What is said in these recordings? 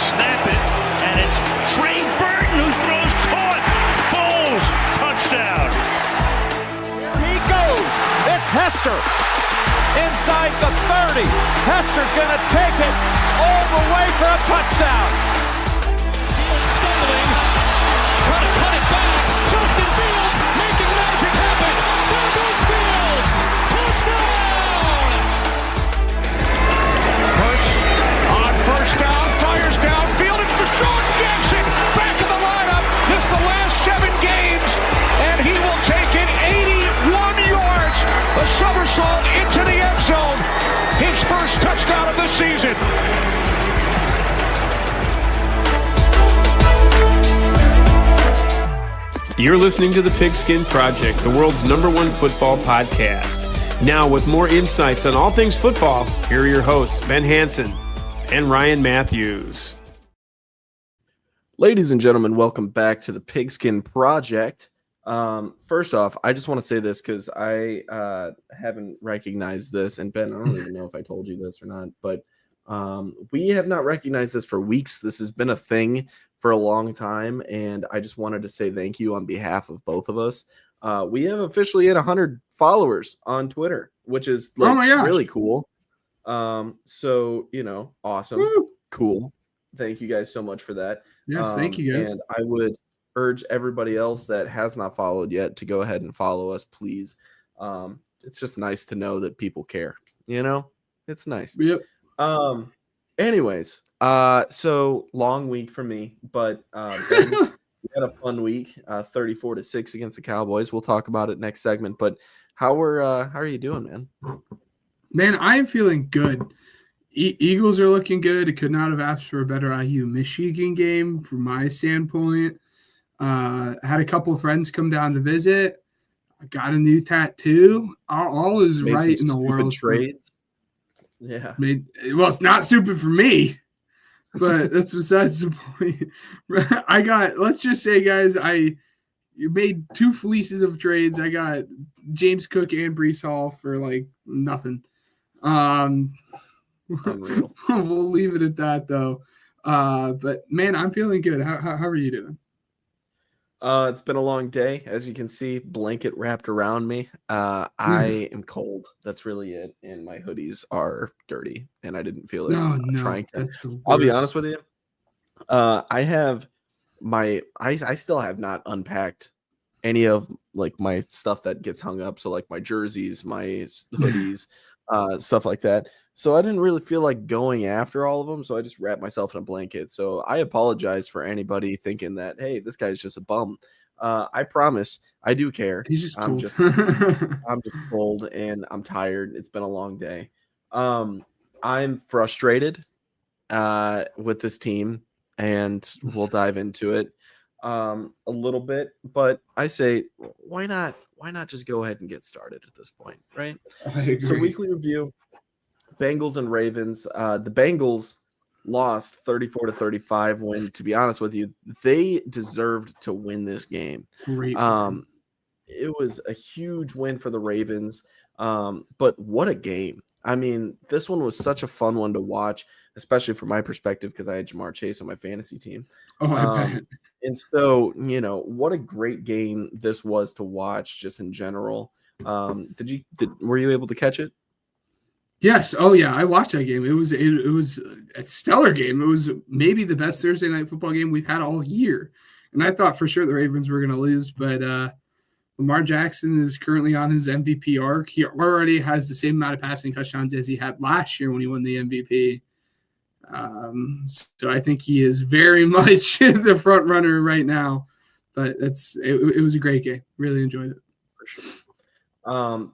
snap it, and it's Trey Burton who throws caught. Foles, touchdown. Here he goes. It's Hester. Inside the 30. Hester's going to take it all the way for a touchdown. Fields stumbling, trying to cut it back. Justin Fields making magic happen. There goes Fields. Touchdown! Hurts on first down, fires downfield. It's Deshaun Jackson back in the lineup. Missed the last 7 games, and he will take it 81 yards. A somersault into the end zone. His first touchdown of the season. You're listening to the Pigskin Project, the world's #1 football podcast. Now, with more insights on all things football, here are your hosts, Ben Hansen and Ryan Matthews. Ladies and gentlemen, welcome back to the Pigskin Project. First off, I just want to say this because I haven't recognized this, and Ben, I don't even know if I told you this or not, but we have not recognized this for weeks. This has been a thing for a long time, and I just wanted to say thank you on behalf of both of us. We have officially hit 100 followers on Twitter, which is really cool. So, awesome. Woo. Cool. Thank you guys so much for that. Yes, thank you guys. And I would urge everybody else that has not followed yet to go ahead and follow us, please. It's just nice to know that people care, It's nice. Yep. Anyways, so long week for me, but Ben, we had a fun week, 34-6 against the Cowboys. We'll talk about it next segment, but how are you doing, man? Man, I'm feeling good. Eagles are looking good. It could not have asked for a better IU Michigan game from my standpoint. I had a couple of friends come down to visit. I got a new tattoo. All is right in the world. Trades. Yeah. Well, it's not stupid for me, but that's besides the point. Let's just say, guys, you made 2 fleeces of trades. I got James Cook and Breece Hall for like nothing. We'll leave it at that though. But man, I'm feeling good. How are you doing? It's been a long day. As you can see, blanket wrapped around me. I am cold. That's really it. And my hoodies are dirty, and I didn't feel it trying to. I'll be honest with you. I still have not unpacked any of like my stuff that gets hung up. So like my jerseys, my hoodies, stuff like that. So I didn't really feel like going after all of them. So I just wrapped myself in a blanket. So I apologize for anybody thinking that, hey, this guy's just a bum. I promise I do care. He's just cold. I'm just cold and I'm tired. It's been a long day. I'm frustrated with this team, and we'll dive into it a little bit. But I say, why not just go ahead and get started at this point, right? I agree. So weekly review. Bengals and Ravens. The Bengals lost 34-35 when, to be honest with you, they deserved to win this game. Great. It was a huge win for the Ravens. But what a game. I mean, this one was such a fun one to watch, especially from my perspective, because I had Jamar Chase on my fantasy team. Oh, I bet. And so, what a great game this was to watch just in general. Were you able to catch it? Yes. Oh, yeah. I watched that game. It was a stellar game. It was maybe the best Thursday night football game we've had all year. And I thought for sure the Ravens were going to lose, but Lamar Jackson is currently on his MVP arc. He already has the same amount of passing touchdowns as he had last year when he won the MVP. So I think he is very much the front runner right now. But it was a great game. Really enjoyed it. For sure.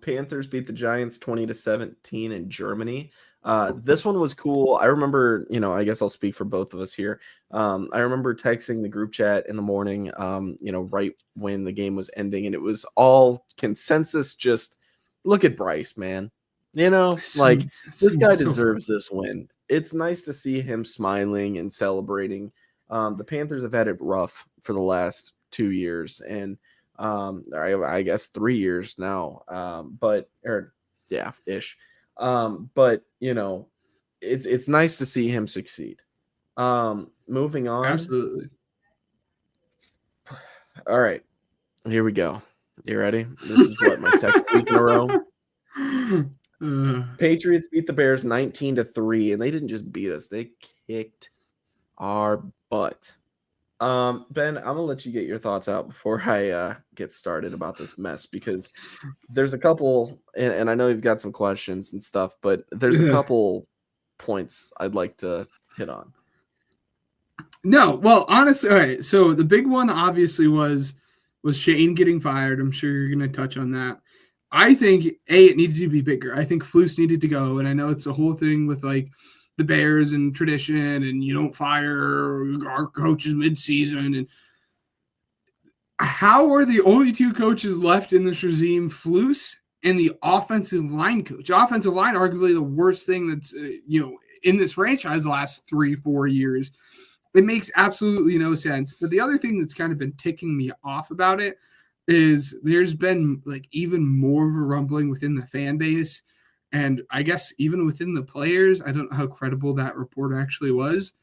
Panthers beat the Giants 20-17 in Germany. This one was cool. I remember, I guess I'll speak for both of us here. I remember texting the group chat in the morning, right when the game was ending, and it was all consensus. Just look at Bryce, man. This guy deserves this win. It's nice to see him smiling and celebrating. The Panthers have had it rough for the last 2 years, and I guess 3 years now. Ish. But it's nice to see him succeed. Moving on. Absolutely. All right, here we go. You ready? This is what, my second week in a row. Patriots beat the Bears 19-3, and they didn't just beat us; they kicked our butt. Ben, I'm gonna let you get your thoughts out before I get started about this mess, because there's a couple, and I know you've got some questions and stuff, but there's a couple points I'd like to hit on. No, well, honestly, all right. So the big one obviously was Shane getting fired. I'm sure you're going to touch on that. I think it needed to be bigger. I think Flus needed to go, and I know it's the whole thing with like the Bears and tradition, and you don't fire our coaches midseason. And how are the only two coaches left in this regime, Flus and the offensive line coach? Offensive line, arguably the worst thing that's in this franchise the last 3-4 years. It makes absolutely no sense. But the other thing that's kind of been ticking me off about it is there's been like even more of a rumbling within the fan base, and I guess even within the players. I don't know how credible that report actually was,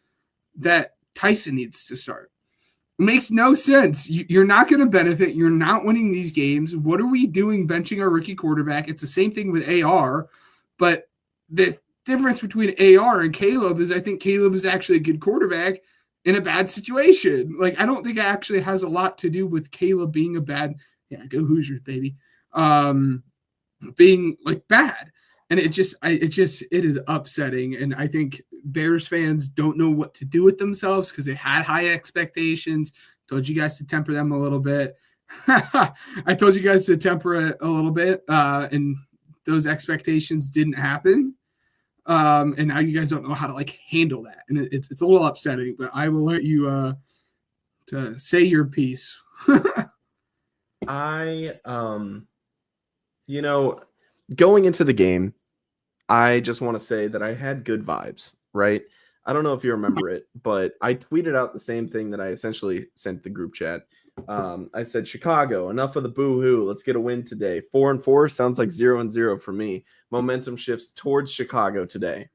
that Tyson needs to start. It makes no sense. You're not going to benefit. You're not winning these games. What are we doing benching our rookie quarterback? It's the same thing with AR, but the difference between AR and Caleb is I think Caleb is actually a good quarterback in a bad situation. Like, I don't think it actually has a lot to do with Caleb being a bad, go Hoosiers, baby, being like bad. And it is upsetting. And I think Bears fans don't know what to do with themselves because they had high expectations. Told you guys to temper them a little bit. I told you guys to temper it a little bit, and those expectations didn't happen. And now you guys don't know how to like handle that, and it's a little upsetting. But I will let you to say your piece. Going into the game, I just want to say that I had good vibes, right? I don't know if you remember it, but I tweeted out the same thing that I essentially sent the group chat. I said, Chicago, enough of the boo-hoo. Let's get a win today. 4-4 sounds like 0-0 for me. Momentum shifts towards Chicago today.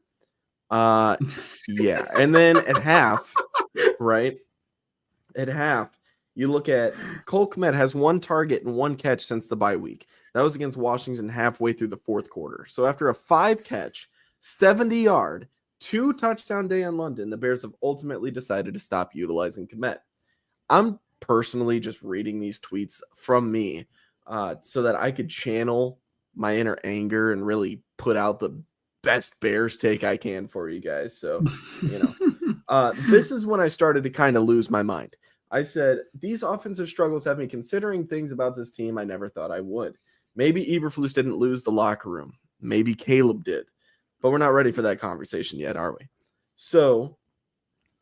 Yeah. And then at half, right? At half, you look at Cole Kmet has 1 target and 1 catch since the bye week. That was against Washington halfway through the fourth quarter. So after a 5-catch, 70-yard, 2-touchdown day in London, the Bears have ultimately decided to stop utilizing Kmet. I'm personally just reading these tweets from me so that I could channel my inner anger and really put out the best Bears take I can for you guys. So, this is when I started to kind of lose my mind. I said, these offensive struggles have me considering things about this team I never thought I would. Maybe Eberflus didn't lose the locker room. Maybe Caleb did. But we're not ready for that conversation yet, are we? So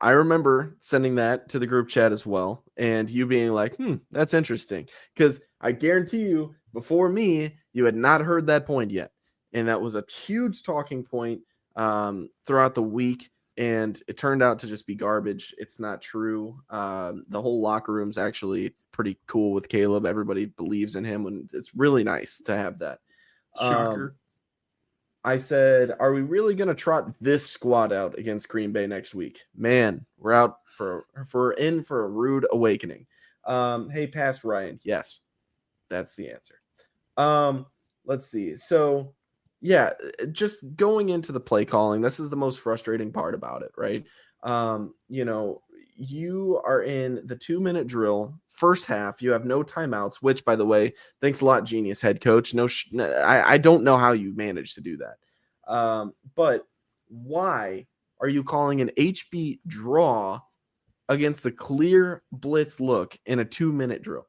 I remember sending that to the group chat as well, and you being like, that's interesting. Because I guarantee you, before me, you had not heard that point yet. And that was a huge talking point throughout the week, and it turned out to just be garbage. It's not true. The whole locker room's actually pretty cool with Caleb. Everybody believes in him, and it's really nice to have that. Shocker. I said, are we really going to trot this squad out against Green Bay next week? Man, we're in for a rude awakening. Hey, past Ryan. Yes, that's the answer. Let's see. So, yeah, just going into the play calling, this is the most frustrating part about it, right? You are in the 2-minute drill. First half, you have no timeouts, which, by the way, thanks a lot, genius head coach. I don't know how you managed to do that. But why are you calling an HB draw against a clear blitz look in a 2-minute drill?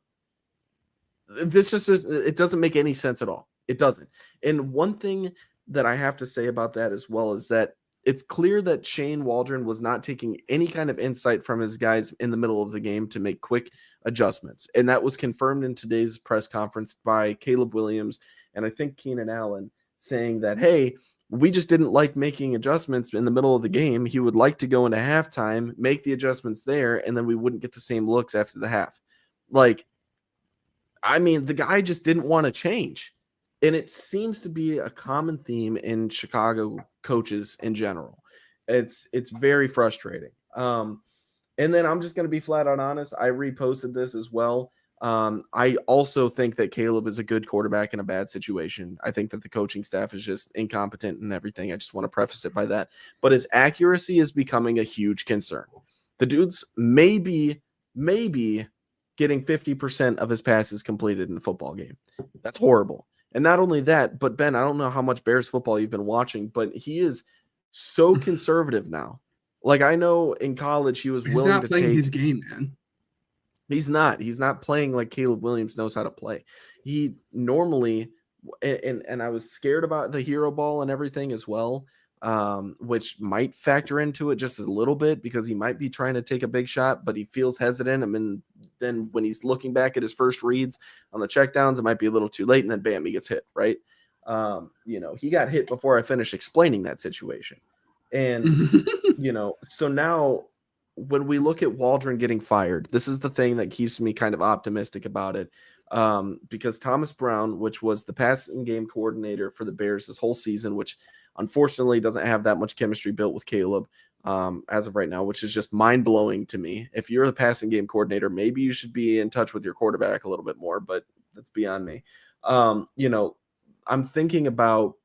It doesn't make any sense at all. It doesn't. And one thing that I have to say about that as well is that it's clear that Shane Waldron was not taking any kind of insight from his guys in the middle of the game to make quick adjustments. And that was confirmed in today's press conference by Caleb Williams and I think Keenan Allen, saying that, hey, we just didn't like making adjustments in the middle of the game. He would like to go into halftime, make the adjustments there, and then we wouldn't get the same looks after the half. The guy just didn't want to change. And it seems to be a common theme in Chicago coaches in general. It's very frustrating. And then I'm just going to be flat out honest. I reposted this as well. I also think that Caleb is a good quarterback in a bad situation. I think that the coaching staff is just incompetent and everything. I just want to preface it by that. But his accuracy is becoming a huge concern. The dude's maybe getting 50% of his passes completed in a football game. That's horrible. And not only that, but Ben, I don't know how much Bears football you've been watching, but he is so conservative now. Like, I know in college he was willing to take his game, man. He's not playing like Caleb Williams knows how to play. He normally, and I was scared about the hero ball and everything as well, which might factor into it just a little bit because he might be trying to take a big shot, but he feels hesitant. I mean, then when he's looking back at his first reads on the checkdowns, it might be a little too late, and then bam, he gets hit, right? He got hit before I finished explaining that situation. And, so now when we look at Waldron getting fired, this is the thing that keeps me kind of optimistic about it. Because Thomas Brown, which was the passing game coordinator for the Bears this whole season, which unfortunately doesn't have that much chemistry built with Caleb as of right now, which is just mind-blowing to me. If you're the passing game coordinator, maybe you should be in touch with your quarterback a little bit more, but that's beyond me. I'm thinking about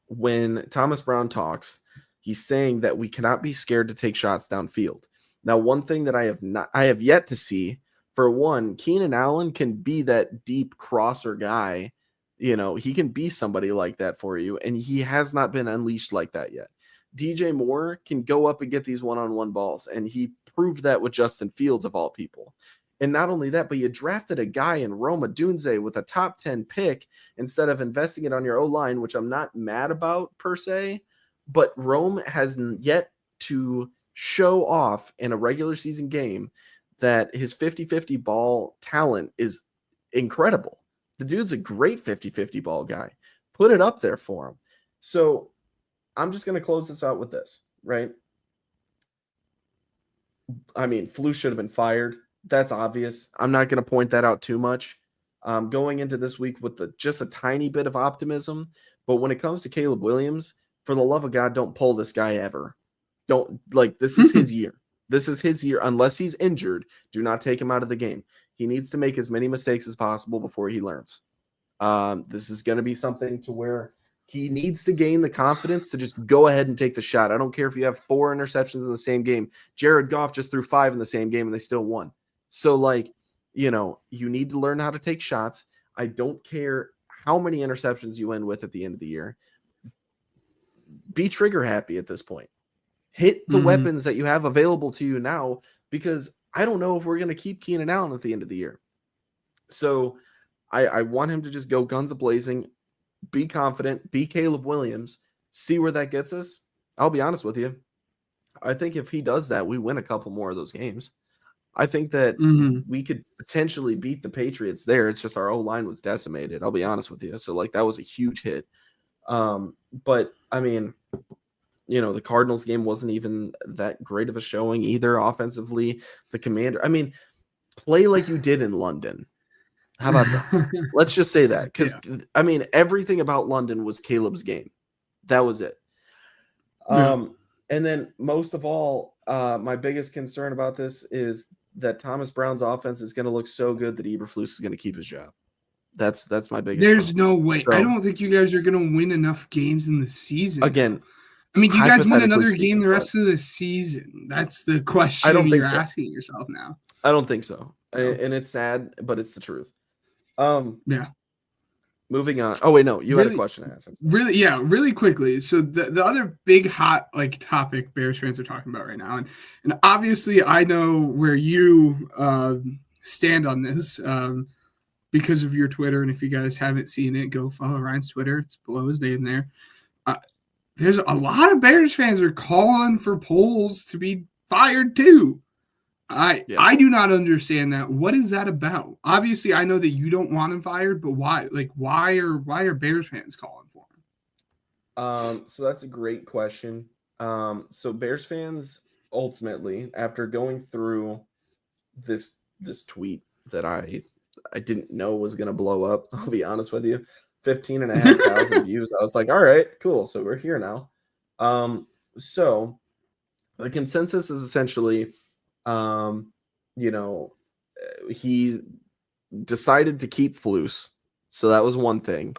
when Thomas Brown talks, he's saying that we cannot be scared to take shots downfield. Now, one thing that I have yet to see, for one, Keenan Allen can be that deep crosser guy. He can be somebody like that for you, and he has not been unleashed like that yet. DJ Moore can go up and get these one-on-one balls, and he proved that with Justin Fields of all people. And not only that, but you drafted a guy in Rome Odunze with a top 10 pick instead of investing it on your O-line, which I'm not mad about per se, but Rome has yet to show off in a regular season game that his 50-50 ball talent is incredible. The dude's a great 50-50 ball guy. Put it up there for him. So I'm just going to close this out with this, right? I mean, Flus should have been fired. That's obvious. I'm not going to point that out too much. Going into this week with just a tiny bit of optimism. But when it comes to Caleb Williams, for the love of God, don't pull this guy ever. This is his year. This is his year. Unless he's injured, do not take him out of the game. He needs to make as many mistakes as possible before he learns. This is going to be something to where he needs to gain the confidence to just go ahead and take the shot. I don't care if you have 4 interceptions in the same game. Jared Goff just threw 5 in the same game and they still won. So, you need to learn how to take shots. I don't care how many interceptions you end with at the end of the year. Be trigger happy at this point. Hit the weapons that you have available to you now, because I don't know if we're going to keep Keenan Allen at the end of the year. So I want him to just go guns a-blazing, be confident, be Caleb Williams, see where that gets us. I'll be honest with you. I think if he does that, we win a couple more of those games. I think that we could potentially beat the Patriots there. It's just our O-line was decimated. I'll be honest with you. So, that was a huge hit. But, I mean, the Cardinals game wasn't even that great of a showing either offensively. The Commander, I mean, play like you did in London. How about that? Let's just say that. Because, I mean, everything about London was Caleb's game. That was it. And then most of all, my biggest concern about this is that Thomas Brown's offense is going to look so good that Eberflus is going to keep his job. That's my biggest There's problem. No way. So, I don't think you guys are going to win enough games in the season. Again, I mean, do you guys win another game the rest of the season? That's the question you're asking yourself now. I don't think so. And it's sad, but it's the truth. Yeah. Moving on. Oh, wait, no. You had a question to ask. Really quickly. So the other big hot topic Bears fans are talking about right now, and obviously I know where you stand on this because of your Twitter, and if you guys haven't seen it, go follow Ryan's Twitter. It's below his name there. There's a lot of Bears fans are calling for Poles to be fired too. I do not understand that. What is that about? Obviously, I know that you don't want him fired, but why? Why are Bears fans calling for him? So that's a great question. So Bears fans ultimately, after going through this tweet that I didn't know was going to blow up, I'll be honest with you, 15,500 views. I was like, all right, cool. So we're here now. So The consensus is essentially, you know, he decided to keep Flus. So that was one thing.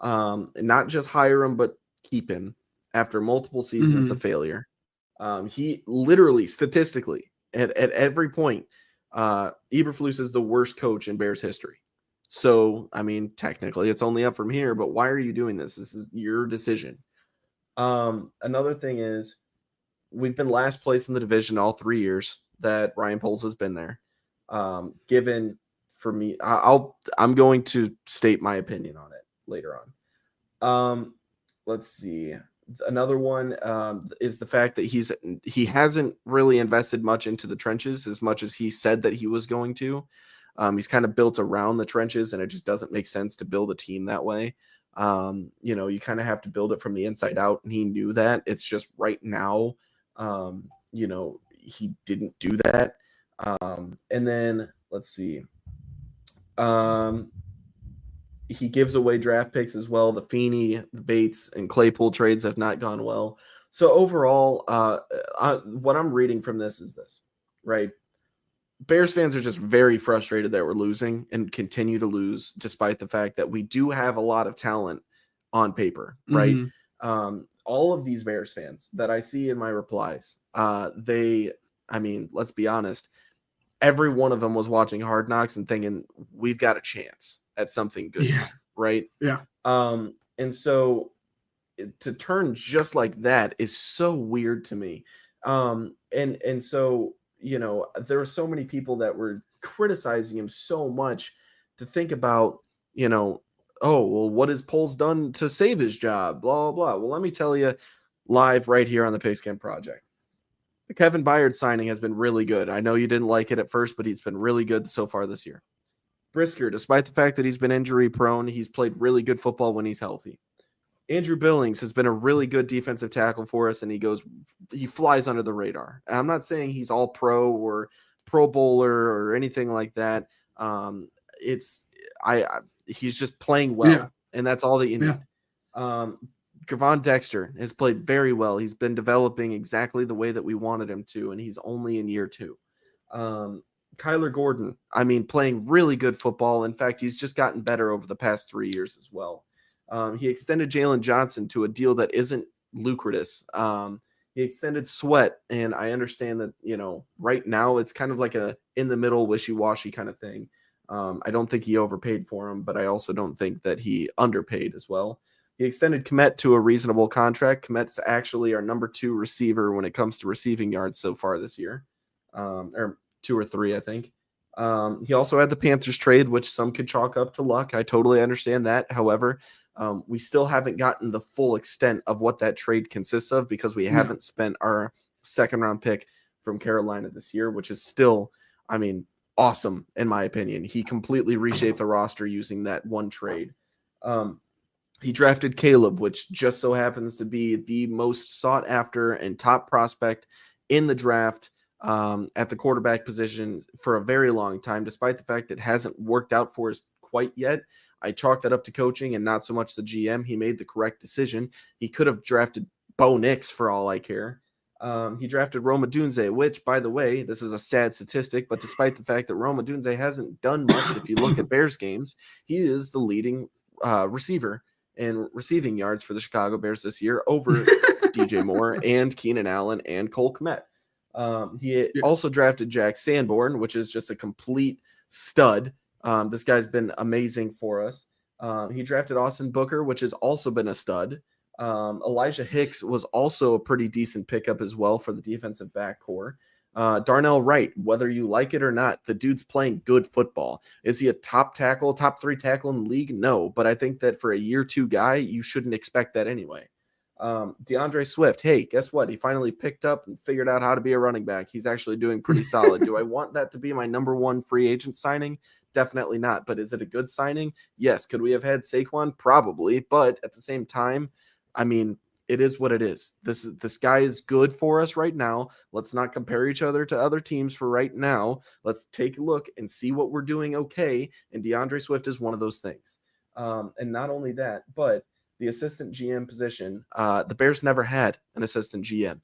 Not just hire him, but keep him after multiple seasons of failure. He literally, statistically, at every point, Eberflus is the worst coach in Bears history. So, I mean, technically, it's only up from here, but why are you doing this? This is your decision. Another thing is, we've been last place in the division all 3 years that Ryan Poles has been there. Given for me, I'm going to state my opinion on it later on. Let's see. Another one is the fact that he hasn't really invested much into the trenches as much as he said that he was going to. He's kind of built around the trenches, and it just doesn't make sense to build a team that way. You kind of have to build it from the inside out, and he knew that. It's just right now, he didn't do that. And then let's see. He gives away draft picks as well. The Feeney, the Bates, and Claypool trades have not gone well. So overall, what I'm reading from this is this, right? Bears fans are just very frustrated that we're losing and continue to lose despite the fact that we do have a lot of talent on paper, right? All of these Bears fans that I see in my replies, let's be honest, every one of them was watching Hard Knocks and thinking, we've got a chance at something good, right? Yeah. And so to turn just like that is so weird to me. And so, there were so many people that were criticizing him so much to think about, oh, well, what has Poles done to save his job? Blah, blah, blah. Well, let me tell you live right here on the Pigskin Project. The Kevin Byard signing has been really good. I know you didn't like it at first, but he's been really good so far this year. Brisker, despite the fact that he's been injury prone, he's played really good football when he's healthy. Andrew Billings has been a really good defensive tackle for us, and he flies under the radar. I'm not saying he's all pro or pro bowler or anything like that. He's just playing well, and that's all that you need. Gervon Dexter has played very well. He's been developing exactly the way that we wanted him to, and he's only in year 2. Kyler Gordon, playing really good football. In fact, he's just gotten better over the past 3 years as well. He extended Jalen Johnson to a deal that isn't lucrative. He extended Sweat, and I understand that, right now it's kind of like a in-the-middle wishy-washy kind of thing. I don't think he overpaid for him, but I also don't think that he underpaid as well. He extended Kmet to a reasonable contract. Kmet's actually our number 2 receiver when it comes to receiving yards so far this year, or 2 or 3, I think. He also had the Panthers trade, which some could chalk up to luck. I totally understand that. However, we still haven't gotten the full extent of what that trade consists of because we haven't spent our second-round pick from Carolina this year, which is still, awesome in my opinion. He completely reshaped the roster using that one trade. He drafted Caleb, which just so happens to be the most sought after and top prospect in the draft at the quarterback position for a very long time, despite the fact it hasn't worked out for us quite yet. I chalk that up to coaching and not so much the GM. He made the correct decision. He could have drafted Bo Nix for all I care. He drafted Rome Odunze, which, by the way, this is a sad statistic, but despite the fact that Rome Odunze hasn't done much, if you look at Bears games, he is the leading receiver in receiving yards for the Chicago Bears this year over DJ Moore and Keenan Allen and Cole Kmet. He also drafted Jack Sanborn, which is just a complete stud. This guy's been amazing for us. He drafted Austin Booker, which has also been a stud. Elijah Hicks was also a pretty decent pickup as well for the defensive back core. Darnell Wright, whether you like it or not, the dude's playing good football. Is he a top 3 tackle in the league? No, but I think that for a year 2 guy, you shouldn't expect that anyway. DeAndre Swift, hey, guess what? He finally picked up and figured out how to be a running back. He's actually doing pretty solid. Do I want that to be my number 1 free agent signing? Definitely not. But is it a good signing? Yes. Could we have had Saquon? Probably. But at the same time, it is what it is. This guy is good for us right now. Let's not compare each other to other teams for right now. Let's take a look and see what we're doing okay. And DeAndre Swift is one of those things. And not only that, but the assistant GM position, the Bears never had an assistant GM.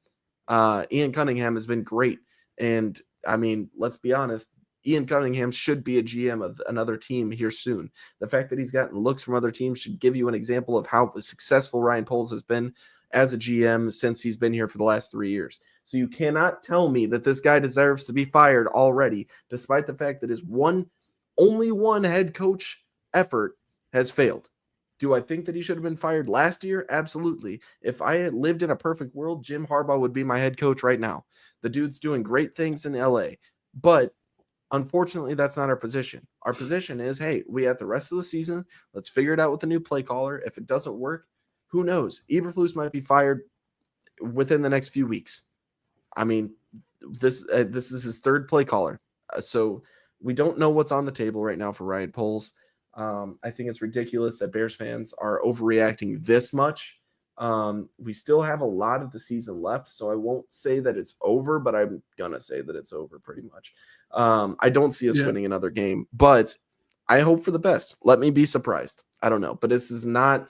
Ian Cunningham has been great. And I mean, let's be honest, Ian Cunningham should be a GM of another team here soon. The fact that he's gotten looks from other teams should give you an example of how successful Ryan Poles has been as a GM since he's been here for the last 3 years. So you cannot tell me that this guy deserves to be fired already, despite the fact that his only one head coach effort has failed. Do I think that he should have been fired last year? Absolutely. If I had lived in a perfect world, Jim Harbaugh would be my head coach right now. The dude's doing great things in LA, but unfortunately, that's not our position. Our position is, hey, we have the rest of the season. Let's figure it out with the new play caller. If it doesn't work, who knows? Eberflus might be fired within the next few weeks. I mean, this is his third play caller. So we don't know what's on the table right now for Ryan Poles. I think it's ridiculous that Bears fans are overreacting this much. We still have a lot of the season left, so I won't say that it's over, but I'm going to say that it's over pretty much. I don't see us winning another game, but I hope for the best. Let me be surprised. I don't know, but this is not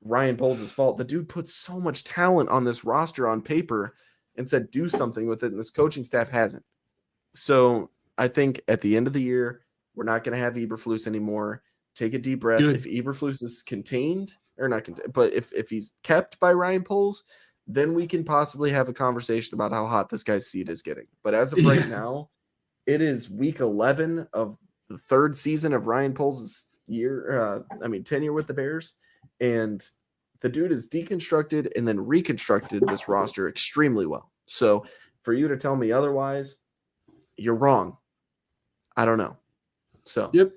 Ryan Poles' fault. The dude put so much talent on this roster on paper and said do something with it, and this coaching staff hasn't. So I think at the end of the year, we're not going to have Eberflus anymore. Take a deep breath. Good. If Eberflus is contained, or not contained, but if he's kept by Ryan Poles, then we can possibly have a conversation about how hot this guy's seat is getting. But as of right now, it is week 11 of the third season of Ryan Poles' tenure with the Bears. And the dude has deconstructed and then reconstructed this roster extremely well. So for you to tell me otherwise, you're wrong. I don't know. So, yep.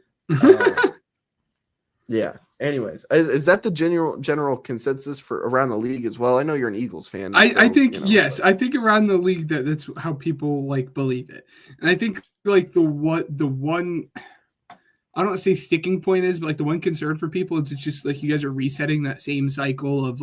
Yeah. Anyways, is that the general consensus for around the league as well? I know you're an Eagles fan. I think yes. I think around the league that's how people believe it, and I think the one I don't want to say sticking point is, but the one concern for people is it's just you guys are resetting that same cycle of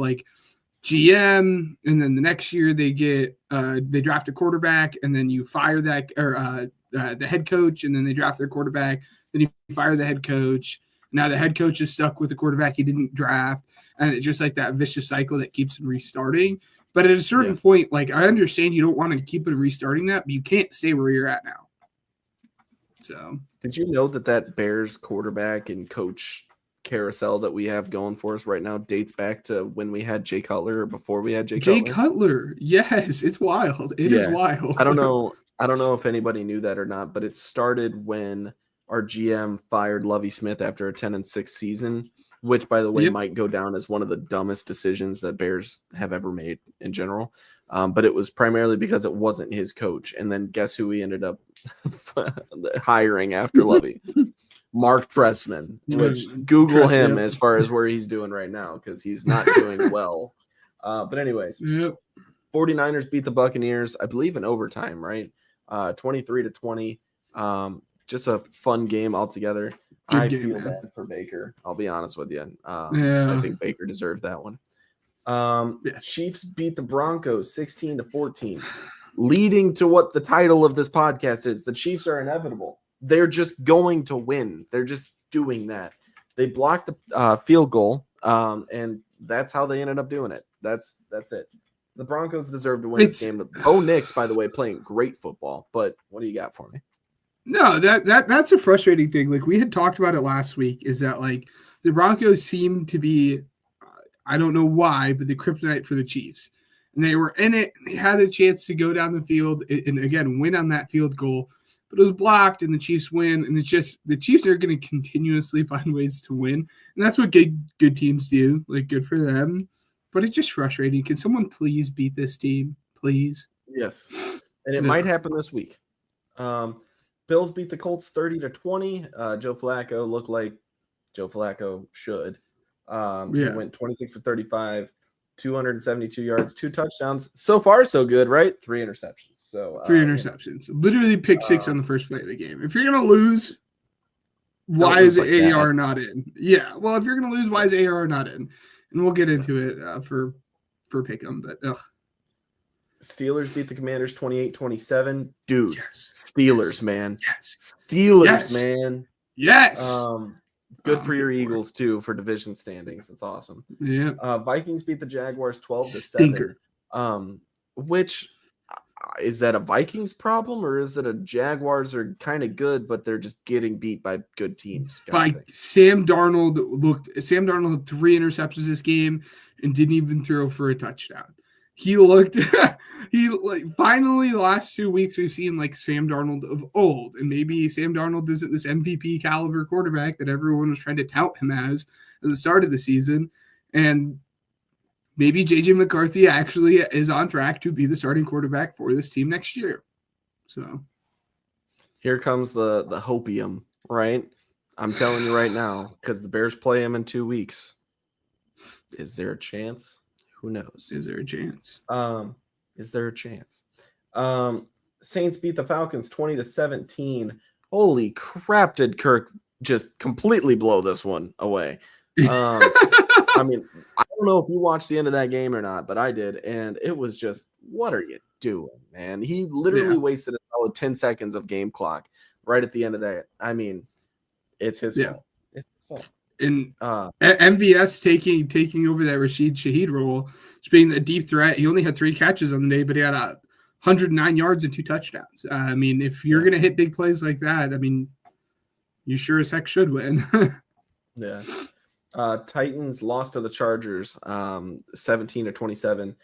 GM, and then the next year they get they draft a quarterback, and then you fire that or the head coach, and then they draft their quarterback, then you fire the head coach. Now the head coach is stuck with the quarterback he didn't draft, and it's just that vicious cycle that keeps him restarting. But at a certain point, I understand you don't want to keep it restarting that, but you can't stay where you're at now. So, did you know that Bears quarterback and coach carousel that we have going for us right now dates back to when we had Jay Cutler or before we had Jay Cutler? Jay Cutler, yes, it's wild. It is wild. I don't know if anybody knew that or not, but it started when our GM fired Lovie Smith after a 10-6 season, which, by the way, might go down as one of the dumbest decisions that Bears have ever made in general. But it was primarily because it wasn't his coach. And then guess who he ended up hiring after Lovie? Mark Trestman, which Google him as far as where he's doing right now because he's not doing well. But anyways, 49ers beat the Buccaneers, I believe, in overtime, right? 23-20. Just a fun game altogether. I feel bad for Baker. I'll be honest with you. I think Baker deserved that one. Chiefs beat the Broncos 16-14, leading to what the title of this podcast is. The Chiefs are inevitable. They're just going to win. They're just doing that. They blocked the field goal, and that's how they ended up doing it. That's it. The Broncos deserve to win this game. Bo Nix, by the way, playing great football. But what do you got for me? No, that's a frustrating thing. We had talked about it last week, is that the Broncos seem to be, I don't know why, but the kryptonite for the Chiefs. And they were in it, and they had a chance to go down the field and again win on that field goal, but it was blocked, and the Chiefs win. And it's just the Chiefs are going to continuously find ways to win, and that's what good teams do. Good for them, but it's just frustrating. Can someone please beat this team, please? Yes, and it might happen this week. Bills beat the Colts 30-20. Joe Flacco looked like Joe Flacco should. He went 26 for 35, 272 yards, 2 touchdowns. So far, so good, right? 3 interceptions. So 3 interceptions. Literally picked 6 on the first play of the game. If you're gonna lose, why is AR not in? Yeah. Well, if you're gonna lose, why is AR not in? And we'll get into it for Pick'em, but Steelers beat the Commanders 28-27. Dude, Steelers, man. Yes. Steelers, man. Yes. Good for your Eagles, too, for division standings. It's awesome. Yeah. Vikings beat the Jaguars 12-7. which is that a Vikings problem or is it a Jaguars are kind of good, but they're just getting beat by good teams? Sam Darnold had 3 interceptions this game and didn't even throw for a touchdown. Finally the last 2 weeks we've seen like Sam Darnold of old, and maybe Sam Darnold isn't this MVP caliber quarterback that everyone was trying to tout him as the start of the season. And maybe JJ McCarthy actually is on track to be the starting quarterback for this team next year. So here comes the hopium, right? I'm telling you right now, because the Bears play him in 2 weeks. Is there a chance? Who knows? Is there a chance? Is there a chance? Saints beat the Falcons 20-17. Holy crap, did Kirk just completely blow this one away? I mean, I don't know if you watched the end of that game or not, but I did, and it was just, what are you doing, man? He literally wasted a solid 10 seconds of game clock right at the end of that. I mean, it's his fault. It's his fault. And MVS taking over that Rashid Shaheed role, just being the deep threat. He only had 3 catches on the day, but he had 109 yards and 2 touchdowns. I mean, if you're going to hit big plays like that, I mean, you sure as heck should win. Yeah. Titans lost to the Chargers 17-27.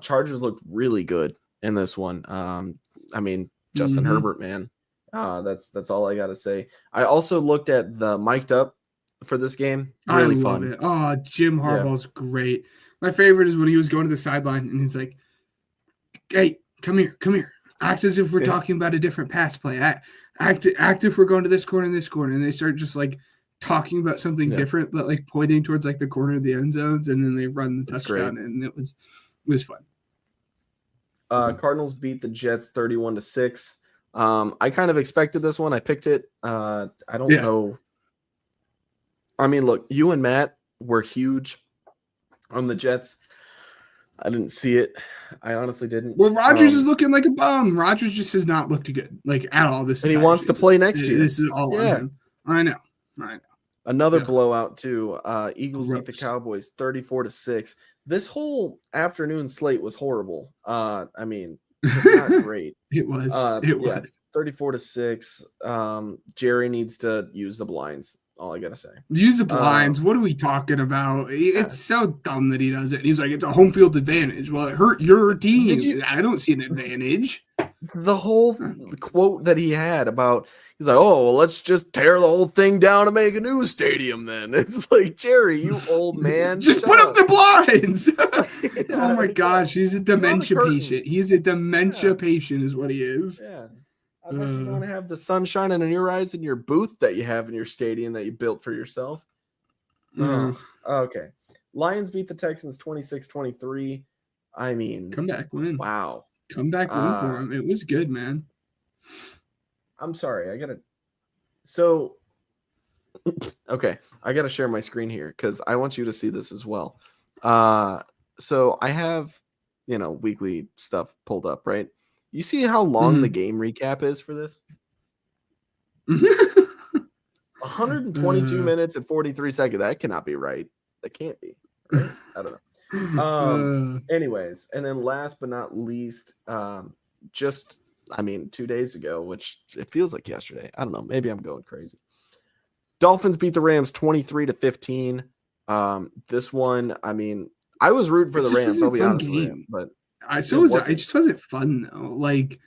Chargers looked really good in this one. I mean, Justin Herbert, man. That's all I got to say. I also looked at the mic'd up for this game. Really fun. It. Oh, Jim Harbaugh's great. My favorite is when he was going to the sideline and he's like, "Hey, come here. Act as if we're talking about a different pass play. Act if we're going to this corner and this corner." And they start just like talking about something different, but like pointing towards like the corner of the end zones, and then they run the touchdown, and it was fun. Cardinals beat the Jets 31-6. I kind of expected this one. I picked it. I don't know. I mean, look, you and Matt were huge on the Jets. I didn't see it. I honestly didn't. Well, Rodgers is looking like a bum. Rodgers just has not looked good, like at all. And he wants to play next year. This is all on him. I know. Another blowout too. Eagles beat the Cowboys 34-6. This whole afternoon slate was horrible. I mean, just not great. It was. Was 34-6. Jerry needs to use the blinds. All I gotta say. Use the blinds. What are we talking about? It's so dumb that he does it. He's like, it's a home field advantage. Well, it hurt your team. I don't see an advantage. The whole quote that he had about, he's like, "Oh, well, let's just tear the whole thing down and make a new stadium then." It's like, Jerry, you old man. Just put up the blinds. Oh my gosh, he's a dementia patient. He's a dementia patient is what he is. Yeah. I bet you want to have the sun shining in your eyes in your booth that you have in your stadium that you built for yourself. Okay. Lions beat the Texans 26-23. I mean, comeback win. Wow. Comeback win for him. It was good, man. I'm sorry. So, okay. I got to share my screen here because I want you to see this as well. So I have, weekly stuff pulled up, right? You see how long the game recap is for this? 122 minutes and 43 seconds. That cannot be right. That can't be. Right? I don't know. Anyways, and then last but not least, 2 days ago, which it feels like yesterday. I don't know. Maybe I'm going crazy. Dolphins beat the Rams 23-15. This one, I mean, I was rooting for the Rams. I'll be honest with you, but it just wasn't fun though. Like,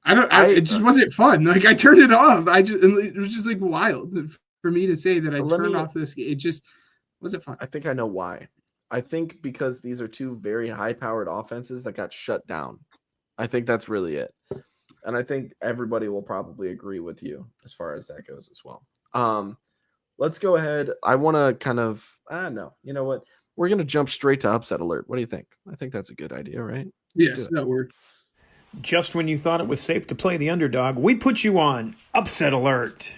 it just wasn't fun. Like, I turned it off. It was just like wild for me to say that I turned off this game. It just wasn't fun. I think I know why. I think because these are 2 very high-powered offenses that got shut down. I think that's really it. And I think everybody will probably agree with you as far as that goes as well. Let's go ahead. I want to kind of, no, you know what? We're going to jump straight to upset alert. What do you think? I think that's a good idea, right? Yes, that worked. Just when you thought it was safe to play the underdog, we put you on upset alert.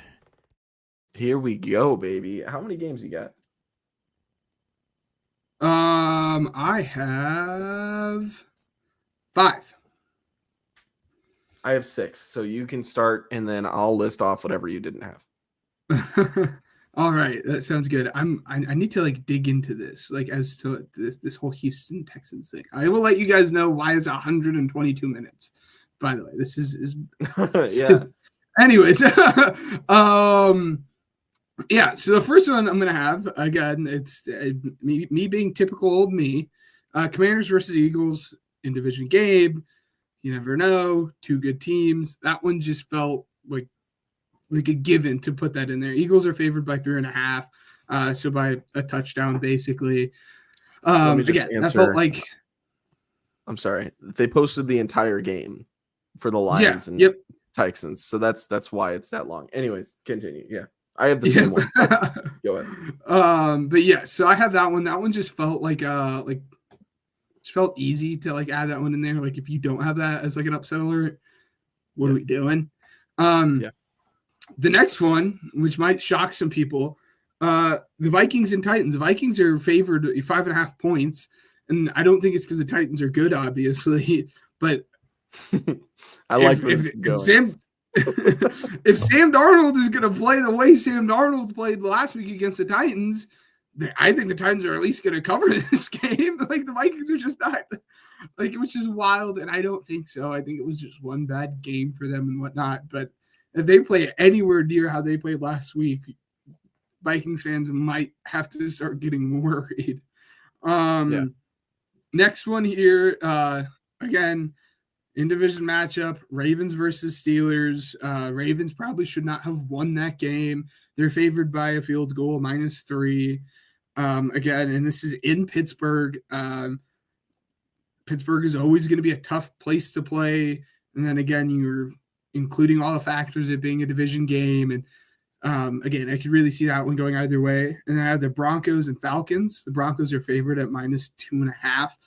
Here we go, baby. How many games you got? I have 5. I have 6. So you can start, and then I'll list off whatever you didn't have. All right, that sounds good. I need to like dig into this, like as to this whole Houston Texans thing. I will let you guys know why it's 122 minutes. By the way, this is Yeah. Anyways, yeah. So the first one I'm gonna have again, it's me being typical old me. Commanders versus Eagles in division game. You never know. Two good teams. That one just felt like a given to put that in there. Eagles are favored by 3.5, so by a touchdown basically. Again, that felt like. I'm sorry. They posted the entire game for the Lions and Texans, so that's why it's that long. Anyways, continue. Yeah, I have the same one. Go ahead. But yeah, so I have that one. That one just felt like just felt easy to like add that one in there. Like if you don't have that as like an upset alert, what are we doing? The next one, which might shock some people, the Vikings and Titans. The Vikings are favored 5.5 points, and I don't think it's because the Titans are good, obviously, but I like this going. If Sam Darnold is going to play the way Sam Darnold played last week against the Titans, I think the Titans are at least going to cover this game. Like the Vikings are just not, like, which is wild, and I don't think so. I think it was just one bad game for them and whatnot, but if they play anywhere near how they played last week, Vikings fans might have to start getting worried. Next one here, again, in division matchup, Ravens versus Steelers. Ravens probably should not have won that game. They're favored by a field goal, -3. Again, and this is in Pittsburgh. Pittsburgh is always going to be a tough place to play. And then again, you're including all the factors of being a division game. And again, I could really see that one going either way. And then I have the Broncos and Falcons. The Broncos are favored at -2.5.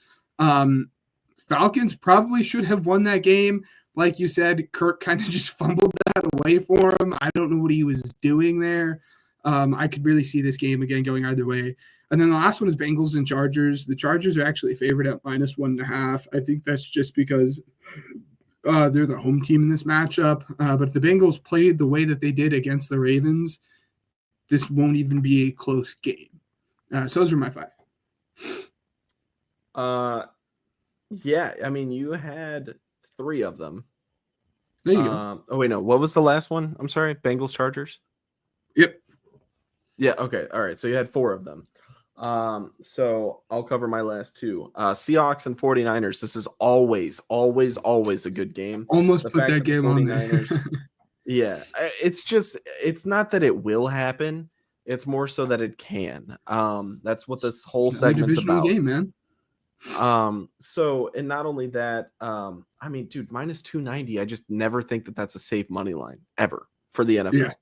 Falcons probably should have won that game. Like you said, Kirk kind of just fumbled that away for him. I don't know what he was doing there. I could really see this game again going either way. And then the last one is Bengals and Chargers. The Chargers are actually favored at -1.5. I think that's just because they're the home team in this matchup. But if the Bengals played the way that they did against the Ravens, this won't even be a close game. So those are my 5. Yeah, I mean, you had 3 of them. There you go. Oh, wait, no. What was the last one? I'm sorry. Bengals, Chargers? Yep. Yeah, okay. All right. So you had 4 of them. So I'll cover my last 2. Seahawks and 49ers. This is always a good game. Almost put that game on there. Yeah. It's not that it will happen. It's more so that it can. That's what this whole segment's about. Game, man. So, and not only that, I mean, dude, -290. I just never think that that's a safe money line ever for the NFL.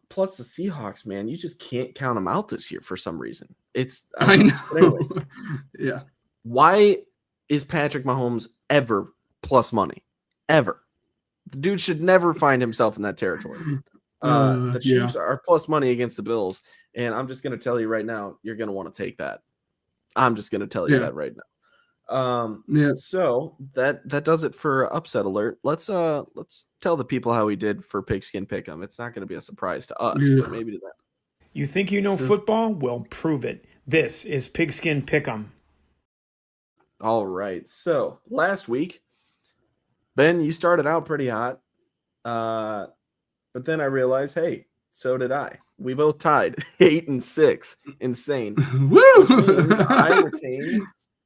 Plus the Seahawks, man, you just can't count them out this year for some reason. I know. But anyways, yeah. Why is Patrick Mahomes ever plus money? Ever? The dude should never find himself in that territory. The Chiefs are plus money against the Bills, and I'm just going to tell you right now, you're going to want to take that. I'm just going to tell you that right now. So that does it for upset alert. Let's tell the people how we did for Pigskin Pick'em. It's not going to be a surprise to us, but maybe to them. You think you know football? Well, prove it. This is Pigskin Pick'em. All right. So last week, Ben, you started out pretty hot, but then I realized, hey, so did I. We both tied 8-6. Insane. Woo! Which means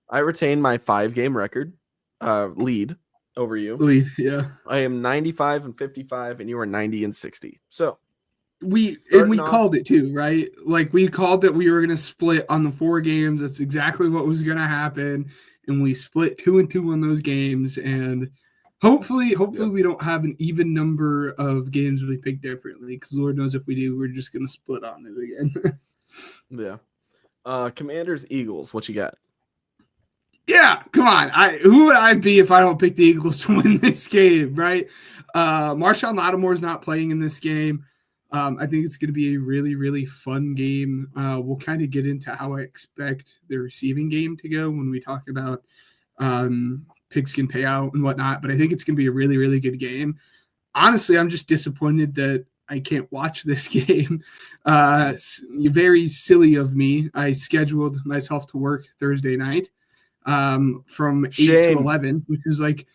I retain my 5-game record lead over you. Yeah. I am 95-55, and you are 90-60. So we called it too, right? Like we called that we were going to split on the 4 games. That's exactly what was going to happen, and we split 2-2 on those games. And hopefully we don't have an even number of games we pick differently. Because Lord knows if we do, we're just going to split on it again. Yeah. Commanders, Eagles. What you got? Yeah, come on. Who would I be if I don't pick the Eagles to win this game, right? Marshall Lattimore is not playing in this game. I think it's going to be a really, really fun game. We'll kind of get into how I expect the receiving game to go when we talk about pigskin payout and whatnot, but I think it's going to be a really, really good game. Honestly, I'm just disappointed that I can't watch this game. Very silly of me. I scheduled myself to work Thursday night from 8 to 11, which is like,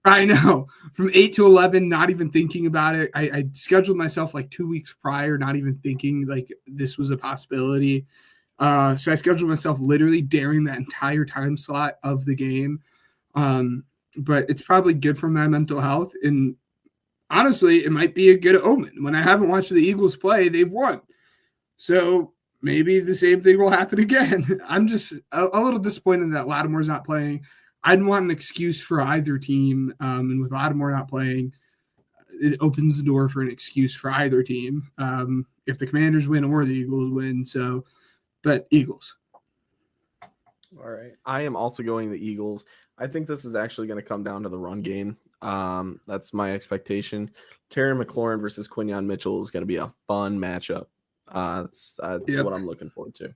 I know, from 8 to 11, not even thinking about it. I scheduled myself like 2 weeks prior, not even thinking like this was a possibility. So I scheduled myself literally during that entire time slot of the game. But it's probably good for my mental health. And honestly, it might be a good omen. When I haven't watched the Eagles play, they've won. So maybe the same thing will happen again. I'm just a little disappointed that Lattimore's not playing. I'd want an excuse for either team. And with Lattimore not playing, it opens the door for an excuse for either team. If the Commanders win or the Eagles win. So, but Eagles. All right. I am also going the Eagles. I think this is actually going to come down to the run game. That's my expectation. Terry McLaurin versus Quinyon Mitchell is going to be a fun matchup. That's what I'm looking forward to.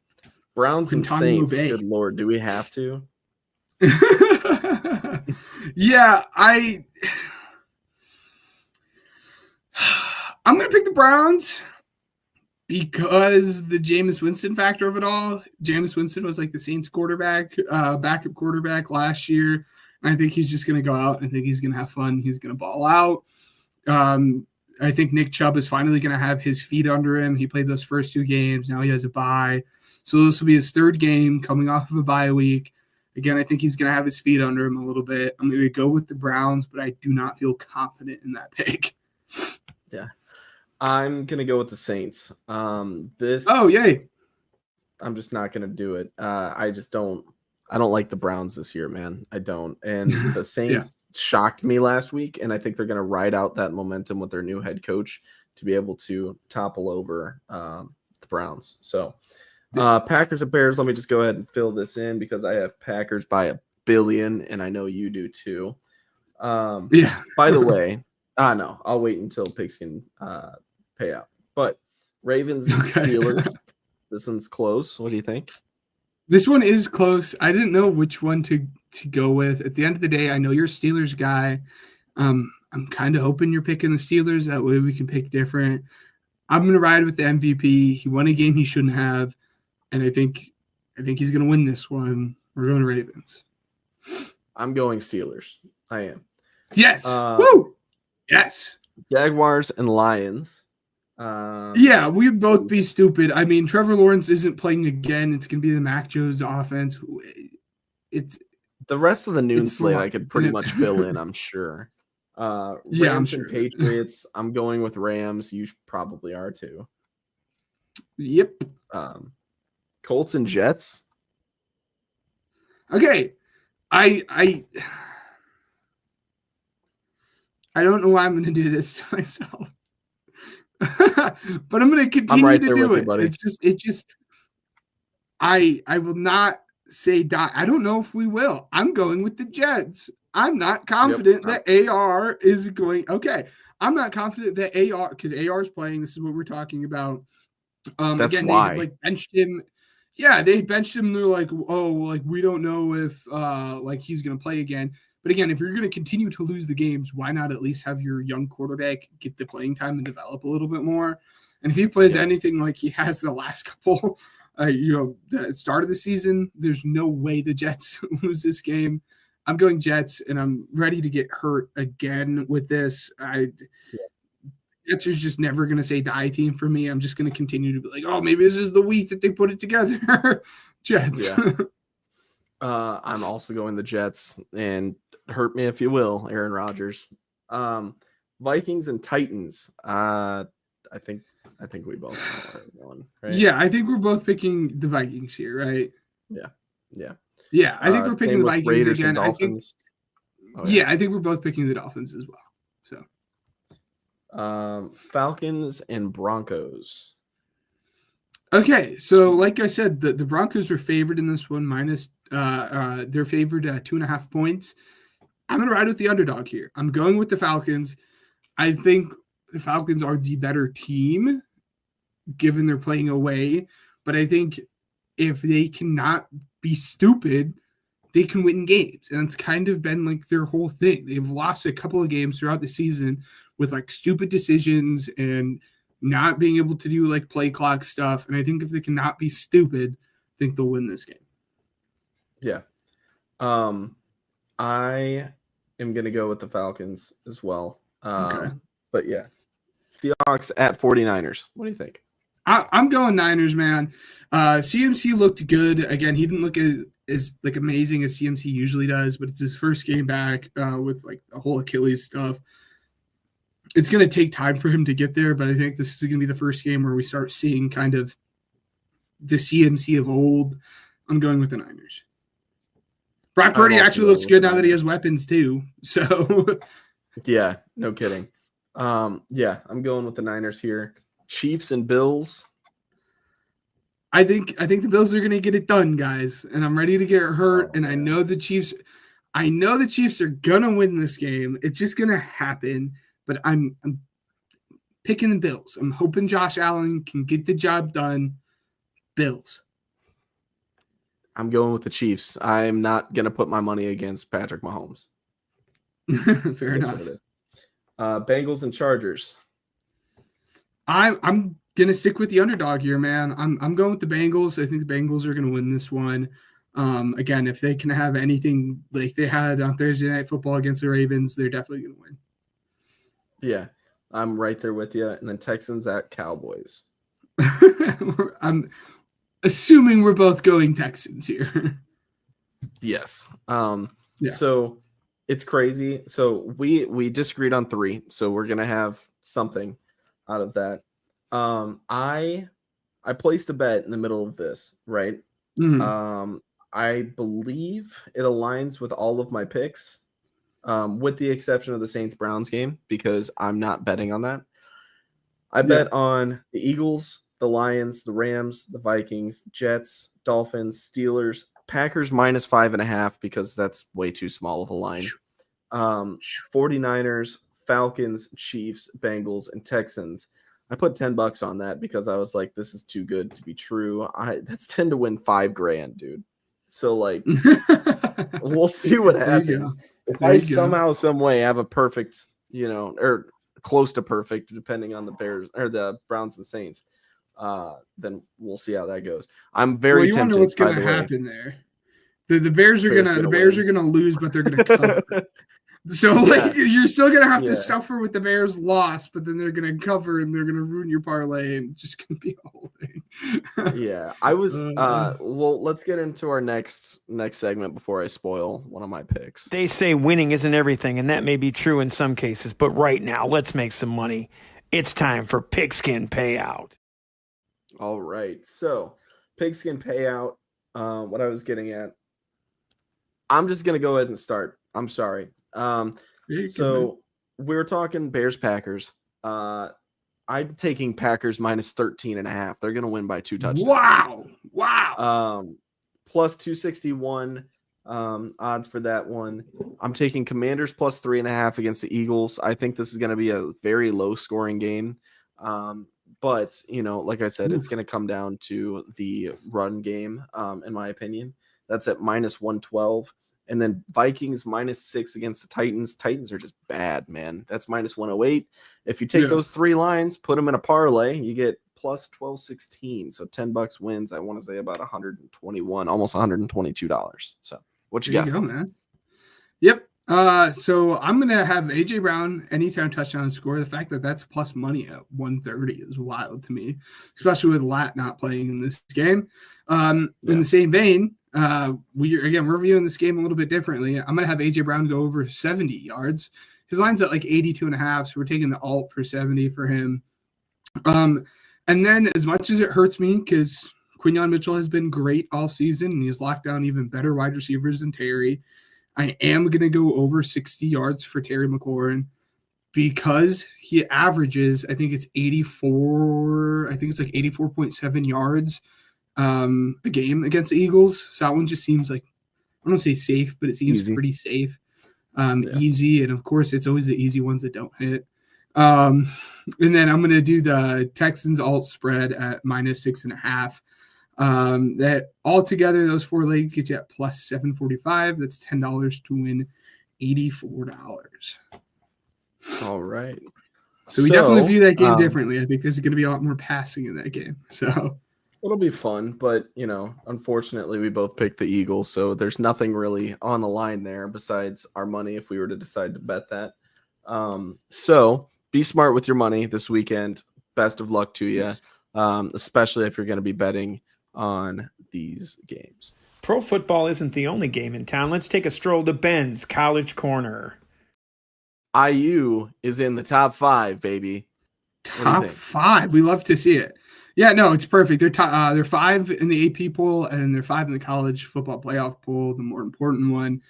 Browns and Saints. Good Lord, do we have to? Yeah, I'm going to pick the Browns because the Jameis Winston factor of it all. Jameis Winston was like the Saints quarterback, backup quarterback last year. I think he's just going to go out. I think he's going to have fun. He's going to ball out. I think Nick Chubb is finally going to have his feet under him. He played those first 2 games. Now he has a bye. So this will be his 3rd game coming off of a bye week. Again, I think he's going to have his feet under him a little bit. I'm going to go with the Browns, but I do not feel confident in that pick. Yeah. I'm going to go with the Saints. Oh, yay. I'm just not going to do it. I don't like the Browns this year, man. I don't. And the Saints shocked me last week, and I think they're going to ride out that momentum with their new head coach to be able to topple over the Browns. So Packers and Bears, let me just go ahead and fill this in because I have Packers by 1 billion, and I know you do too. By the way, no, I'll wait until Pigskin pay out. But Ravens and Steelers, this one's close. What do you think? This one is close. I didn't know which one to go with. At the end of the day, I know you're a Steelers guy. I'm kind of hoping you're picking the Steelers. That way we can pick different. I'm going to ride with the MVP. He won a game he shouldn't have, and I think he's going to win this one. We're going Ravens. I'm going Steelers. I am. Yes. Woo! Yes. Jaguars and Lions. Yeah, we'd both be stupid. I mean, Trevor Lawrence isn't playing again. It's going to be the Mac Jones offense. It's the rest of the noon slate I could pretty much fill in, I'm sure. Rams I'm sure. And Patriots, I'm going with Rams. You probably are too. Yep. Colts and Jets. Okay. I don't know why I'm going to do this to myself. But I'm going to continue to do it. Buddy. It's just I will not say die. I don't know if we will. I'm going with the Jets. I'm not confident that AR is going. Okay. I'm not confident that AR, because AR is playing. This is what we're talking about. That's again, why. they benched him. Yeah, they benched him. They're like, oh, like we don't know if he's going to play again. But again, if you're going to continue to lose the games, why not at least have your young quarterback get the playing time and develop a little bit more? And if he plays anything like he has the last couple, the start of the season, there's no way the Jets lose this game. I'm going Jets, and I'm ready to get hurt again with this. Jets is just never going to say die team for me. I'm just going to continue to be like, oh, maybe this is the week that they put it together. Jets. Yeah. I'm also going the Jets, and hurt me if you will, Aaron Rodgers. Vikings and Titans. I think we both know where we're going, right? Yeah, I think we're both picking the Vikings here, right? Yeah. I think we're picking the Vikings Raiders again. And Dolphins. I think we're both picking the Dolphins as well. So, Falcons and Broncos. Okay, so like I said, the Broncos are favored in this one. They're favored at 2.5 points. I'm going to ride with the underdog here. I'm going with the Falcons. I think the Falcons are the better team, given they're playing away. But I think if they cannot be stupid, they can win games. And it's kind of been like their whole thing. They've lost a couple of games throughout the season with like stupid decisions and not being able to do like play clock stuff. And I think if they cannot be stupid, I think they'll win this game. Yeah. I am going to go with the Falcons as well. Okay. But yeah, Seahawks at 49ers. What do you think? I'm going Niners, man. CMC looked good. Again, he didn't look as like amazing as CMC usually does, but it's his first game back with like the whole Achilles stuff. It's going to take time for him to get there, but I think this is going to be the first game where we start seeing kind of the CMC of old. I'm going with the Niners. Brock Purdy actually looks good now that he has weapons too. So yeah, no kidding. Yeah, I'm going with the Niners here. Chiefs and Bills. I think the Bills are going to get it done, guys, and I'm ready to get hurt. And I know the Chiefs are going to win this game. It's just going to happen. But I'm picking the Bills. I'm hoping Josh Allen can get the job done. Bills. I'm going with the Chiefs. I'm not going to put my money against Patrick Mahomes. Fair enough. Bengals and Chargers. I'm going to stick with the underdog here, man. I'm going with the Bengals. I think the Bengals are going to win this one. Again, if they can have anything like they had on Thursday Night Football against the Ravens, they're definitely going to win. Yeah, I'm right there with you. And then Texans at Cowboys. I'm assuming we're both going Texans here. Yes. Yeah. So it's crazy. So we disagreed on 3. So we're gonna have something out of that. I placed a bet in the middle of this, right? Mm-hmm. I believe it aligns with all of my picks. With the exception of the Saints-Browns game, because I'm not betting on that. I bet on the Eagles, the Lions, the Rams, the Vikings, Jets, Dolphins, Steelers, Packers -5.5 because that's way too small of a line. 49ers, Falcons, Chiefs, Bengals, and Texans. I put $10 on that because I was like, this is too good to be true. That's 10 to win $5,000, dude. So like, we'll see what happens. If I somehow, some way have a perfect, or close to perfect, depending on the Bears or the Browns and Saints, then we'll see how that goes. I'm very tempted. You wonder what's going to happen there. The Bears are gonna lose, but they're gonna cover. So you're still gonna have to suffer with the Bears' loss, but then they're gonna cover and they're gonna ruin your parlay and just gonna be a whole thing. Yeah, I was. Well, let's get into our next segment before I spoil one of my picks. They say winning isn't everything, and that may be true in some cases. But right now, let's make some money. It's time for Pigskin Payout. All right, so Pigskin Payout. What I was getting at. I'm just gonna go ahead and start. I'm sorry. So we were talking Bears Packers. I'm taking Packers -13.5. They're gonna win by 2 touchdowns. Wow. Plus 261 odds for that one. I'm taking Commanders +3.5 against the Eagles. I think this is gonna be a very low scoring game. But like I said, it's gonna come down to the run game, in my opinion. That's at -112. And then Vikings -6 against the Titans. Titans are just bad, man. That's -108. If you take those 3 lines, put them in a parlay, you get plus 1216. So $10 wins. I want to say about 121, almost $122. So what you got? There you go, man. Yep. So I'm gonna have AJ Brown anytime touchdown score. The fact that that's plus money at 130 is wild to me, especially with Lat not playing in this game. In the same vein. We're viewing this game a little bit differently. I'm going to have AJ Brown go over 70 yards. His line's at like 82.5, so we're taking the alt for 70 for him. And then as much as it hurts me because Quinyon Mitchell has been great all season and he's locked down even better wide receivers than Terry, I am going to go over 60 yards for Terry McLaurin because he averages, I think it's 84.7 yards a game against the Eagles. So that one just seems like, I don't say safe, but it seems pretty safe, easy. And of course it's always the easy ones that don't hit. And then I'm going to do the Texans alt spread at -6.5. That altogether, those 4 legs get you at plus 745. That's $10 to win $84. All right. So we definitely view that game differently. I think there's going to be a lot more passing in that game. So it'll be fun, but unfortunately, we both picked the Eagles, so there's nothing really on the line there besides our money if we were to decide to bet that. So be smart with your money this weekend. Best of luck to you, especially if you're going to be betting on these games. Pro football isn't the only game in town. Let's take a stroll to Ben's College Corner. IU is in the top 5, baby. Top 5. We love to see it. Yeah, no, it's perfect. They're 5 in the AP poll, and they're 5 in the college football playoff poll, the more important one.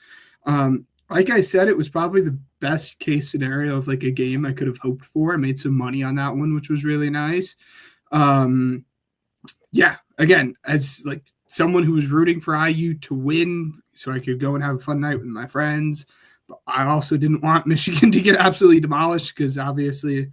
Like I said, it was probably the best case scenario of like a game I could have hoped for. I made some money on that one, which was really nice. Yeah, again, as like someone who was rooting for IU to win so I could go and have a fun night with my friends. But I also didn't want Michigan to get absolutely demolished because obviously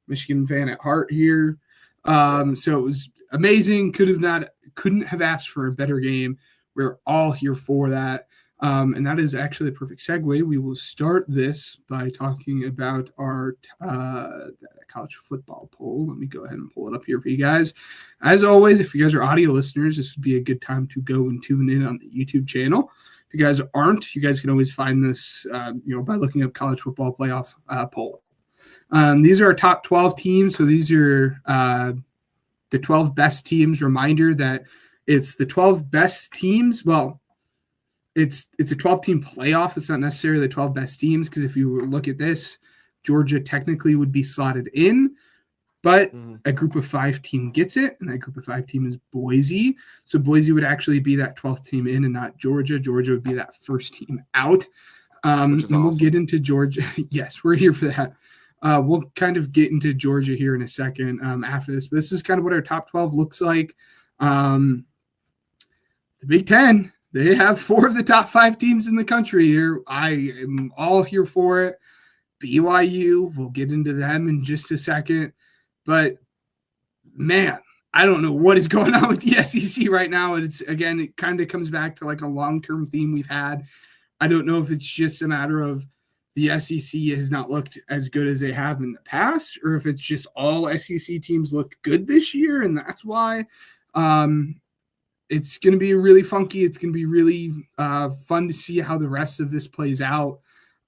Michigan fan at heart here. So it was amazing. Couldn't have asked for a better game. We're all here for that. And that is actually a perfect segue. We will start this by talking about our college football poll. Let me go ahead and pull it up here for you guys. As always, if you guys are audio listeners, this would be a good time to go and tune in on the YouTube channel. If you guys aren't, you guys can always find this, by looking up college football playoff poll. These are our top 12 teams. So these are the 12 best teams. Reminder that it's the 12 best teams. Well, it's a 12-team playoff. It's not necessarily the 12 best teams because if you look at this, Georgia technically would be slotted in, but a group of 5 team gets it, and that group of 5 team is Boise. So Boise would actually be that 12th team in and not Georgia. Georgia would be that first team out. And awesome. We'll get into Georgia. Yes, we're here for that. We'll kind of get into Georgia here in a second after this. But this is kind of what our top 12 looks like. The Big Ten, they have 4 of the top 5 teams in the country here. I am all here for it. BYU, we'll get into them in just a second. But, man, I don't know what is going on with the SEC right now. It kind of comes back to like a long-term theme we've had. I don't know if it's just a matter of the SEC has not looked as good as they have in the past, or if it's just all SEC teams look good this year, and that's why. It's going to be really funky. It's going to be really fun to see how the rest of this plays out.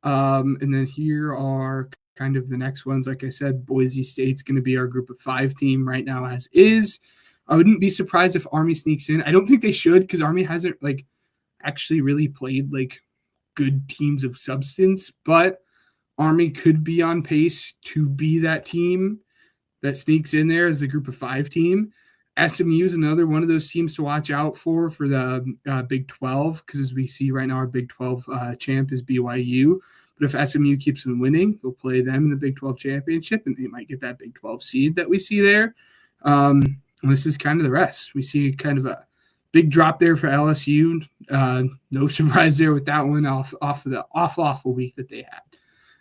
And then here are kind of the next ones. Like I said, Boise State's going to be our group of 5 team right now as is. I wouldn't be surprised if Army sneaks in. I don't think they should because Army hasn't like actually really played like good teams of substance, but Army could be on pace to be that team that sneaks in there as the group of 5 team. SMU is another one of those teams to watch out for the Big 12 because as we see right now, our Big 12 champ is BYU. But if SMU keeps on winning, they'll play them in the Big 12 championship, and they might get that Big 12 seed that we see there. And this is kind of the rest. We see kind of a big drop there for LSU. No surprise there with that one off of the awful week that they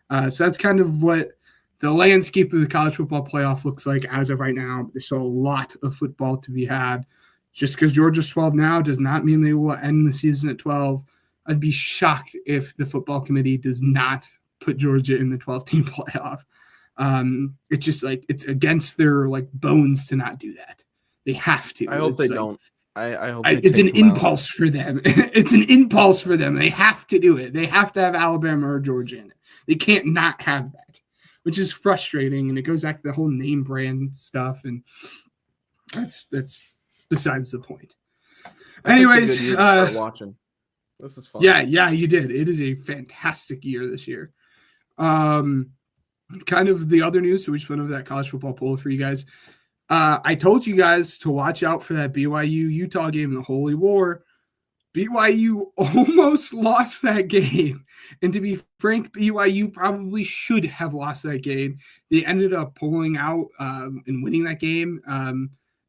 had. So that's kind of what the landscape of the college football playoff looks like as of right now. There's still a lot of football to be had. Just because Georgia's 12 now does not mean they will end the season at 12. I'd be shocked if the football committee does not put Georgia in the 12-team playoff. It's just like it's against their like bones to not do that. They have to. I hope they don't. I hope it's an impulse for them. It's an impulse for them. They have to do it. They have to have Alabama or Georgia in it. They can't not have that, which is frustrating. And it goes back to the whole name brand stuff. And that's besides the point. Anyways, watching. This is fun. Yeah, you did. It is a fantastic year this year. Kind of the other news, so we just went over that college football poll for you guys. I told you guys to watch out for that BYU-Utah game in the Holy War. BYU almost lost that game. And to be frank, BYU probably should have lost that game. They ended up pulling out and winning that game.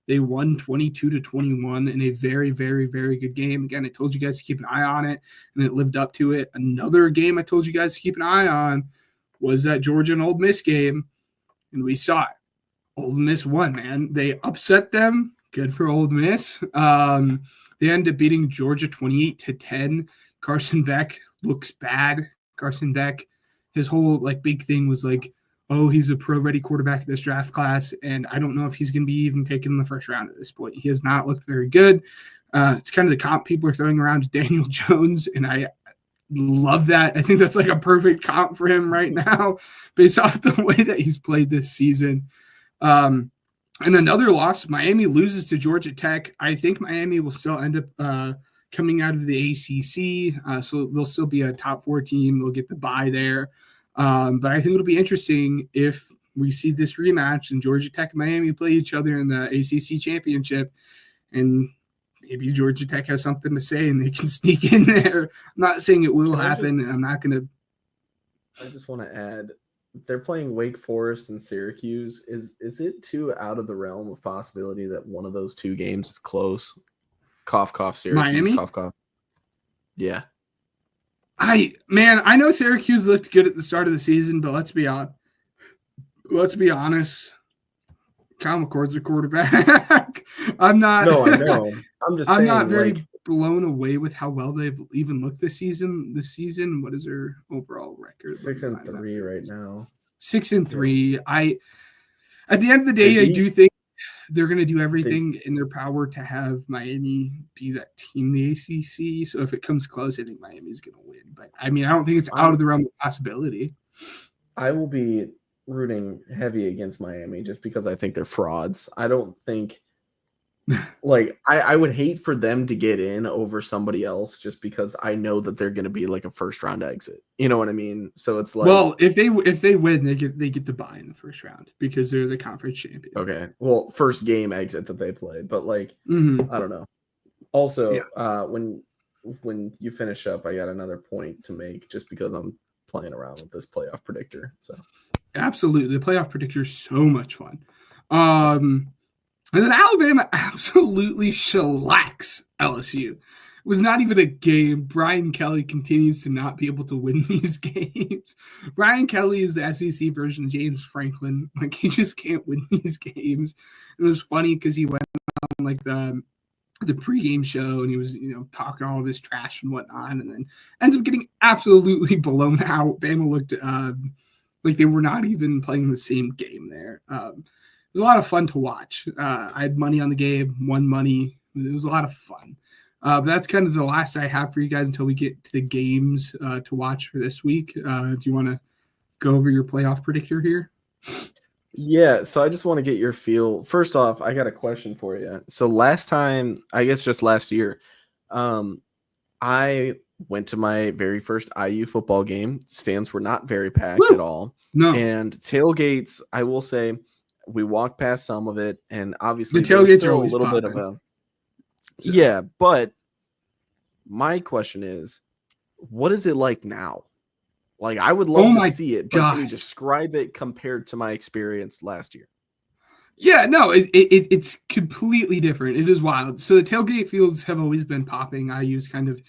They won 22-21 in a very, very, very good game. Again, I told you guys to keep an eye on it, and it lived up to it. Another game I told you guys to keep an eye on was that Georgia and Ole Miss game, and we saw it. Ole Miss won, man. They upset them. Good for Ole Miss. They ended up beating Georgia 28-10. Carson Beck looks bad. Carson Beck, his whole like big thing was like, oh, he's a pro-ready quarterback in this draft class, and I don't know if he's going to be even taken in the first round at this point. He has not looked very good. It's kind of the comp people are throwing around to Daniel Jones, and I love that. I think that's like a perfect comp for him right now based off the way that he's played this season. And another loss, Miami loses to Georgia Tech. I think Miami will still end up coming out of the ACC, so they'll still be a top 4 team. They'll get the bye there. But I think it'll be interesting if we see this rematch and Georgia Tech and Miami play each other in the ACC championship, and maybe Georgia Tech has something to say and they can sneak in there. I'm not saying it will happen, and I'm not going to. I just want to add, they're playing Wake Forest and Syracuse. Is it too out of the realm of possibility that one of those 2 games is close? Cough, cough, Syracuse. Miami? Cough, cough. Yeah. I know Syracuse looked good at the start of the season, but let's be honest. Kyle McCord's a quarterback. I'm not. No, I know. I'm just. I'm not very blown away with how well they've even looked this season. What is their overall record? 6-3 right now. 6-3. At the end of the day, I do think they're going to do everything in their power to have Miami be that team in the ACC. So if it comes close, I think Miami's going to win. But I don't think it's out of the realm of possibility. I will be rooting heavy against Miami just because I think they're frauds. I don't think I would hate for them to get in over somebody else just because I know that they're going to be like a first round exit. You know what I mean? So it's like, well, if they win, they get the bye in the first round because they're the conference champion. Okay. Well, first game exit that they play, but like, I don't know. Also, when you finish up, I got another point to make just because I'm playing around with this playoff predictor. So absolutely, the playoff predictor is so much fun. And then Alabama absolutely shellacks LSU. It was not even a game. Brian Kelly continues to not be able to win these games. Brian Kelly is the SEC version of James Franklin. Like, he just can't win these games. It was funny because he went on like the pregame show and he was, talking all of his trash and whatnot, and then ends up getting absolutely blown out. Bama looked like they were not even playing the same game there. It was a lot of fun to watch. I had money on the game, won money. It was a lot of fun. But that's kind of the last I have for you guys until we get to the games to watch for this week. Do you want to go over your playoff predictor here? Yeah, so I just want to get your feel. First off, I got a question for you. So last time, I guess just last year, I went to my very first IU football game. Stands were not very packed at all. No. And tailgates, I will say, we walked past some of it, and obviously the tailgates still are always a little popping. bit of a yeah. But my question is, what is it like now? Like, I would love to see it, but can you describe it compared to my experience last year? Yeah, no, it's completely different. It is wild. So the tailgate fields have always been popping. IU's kind of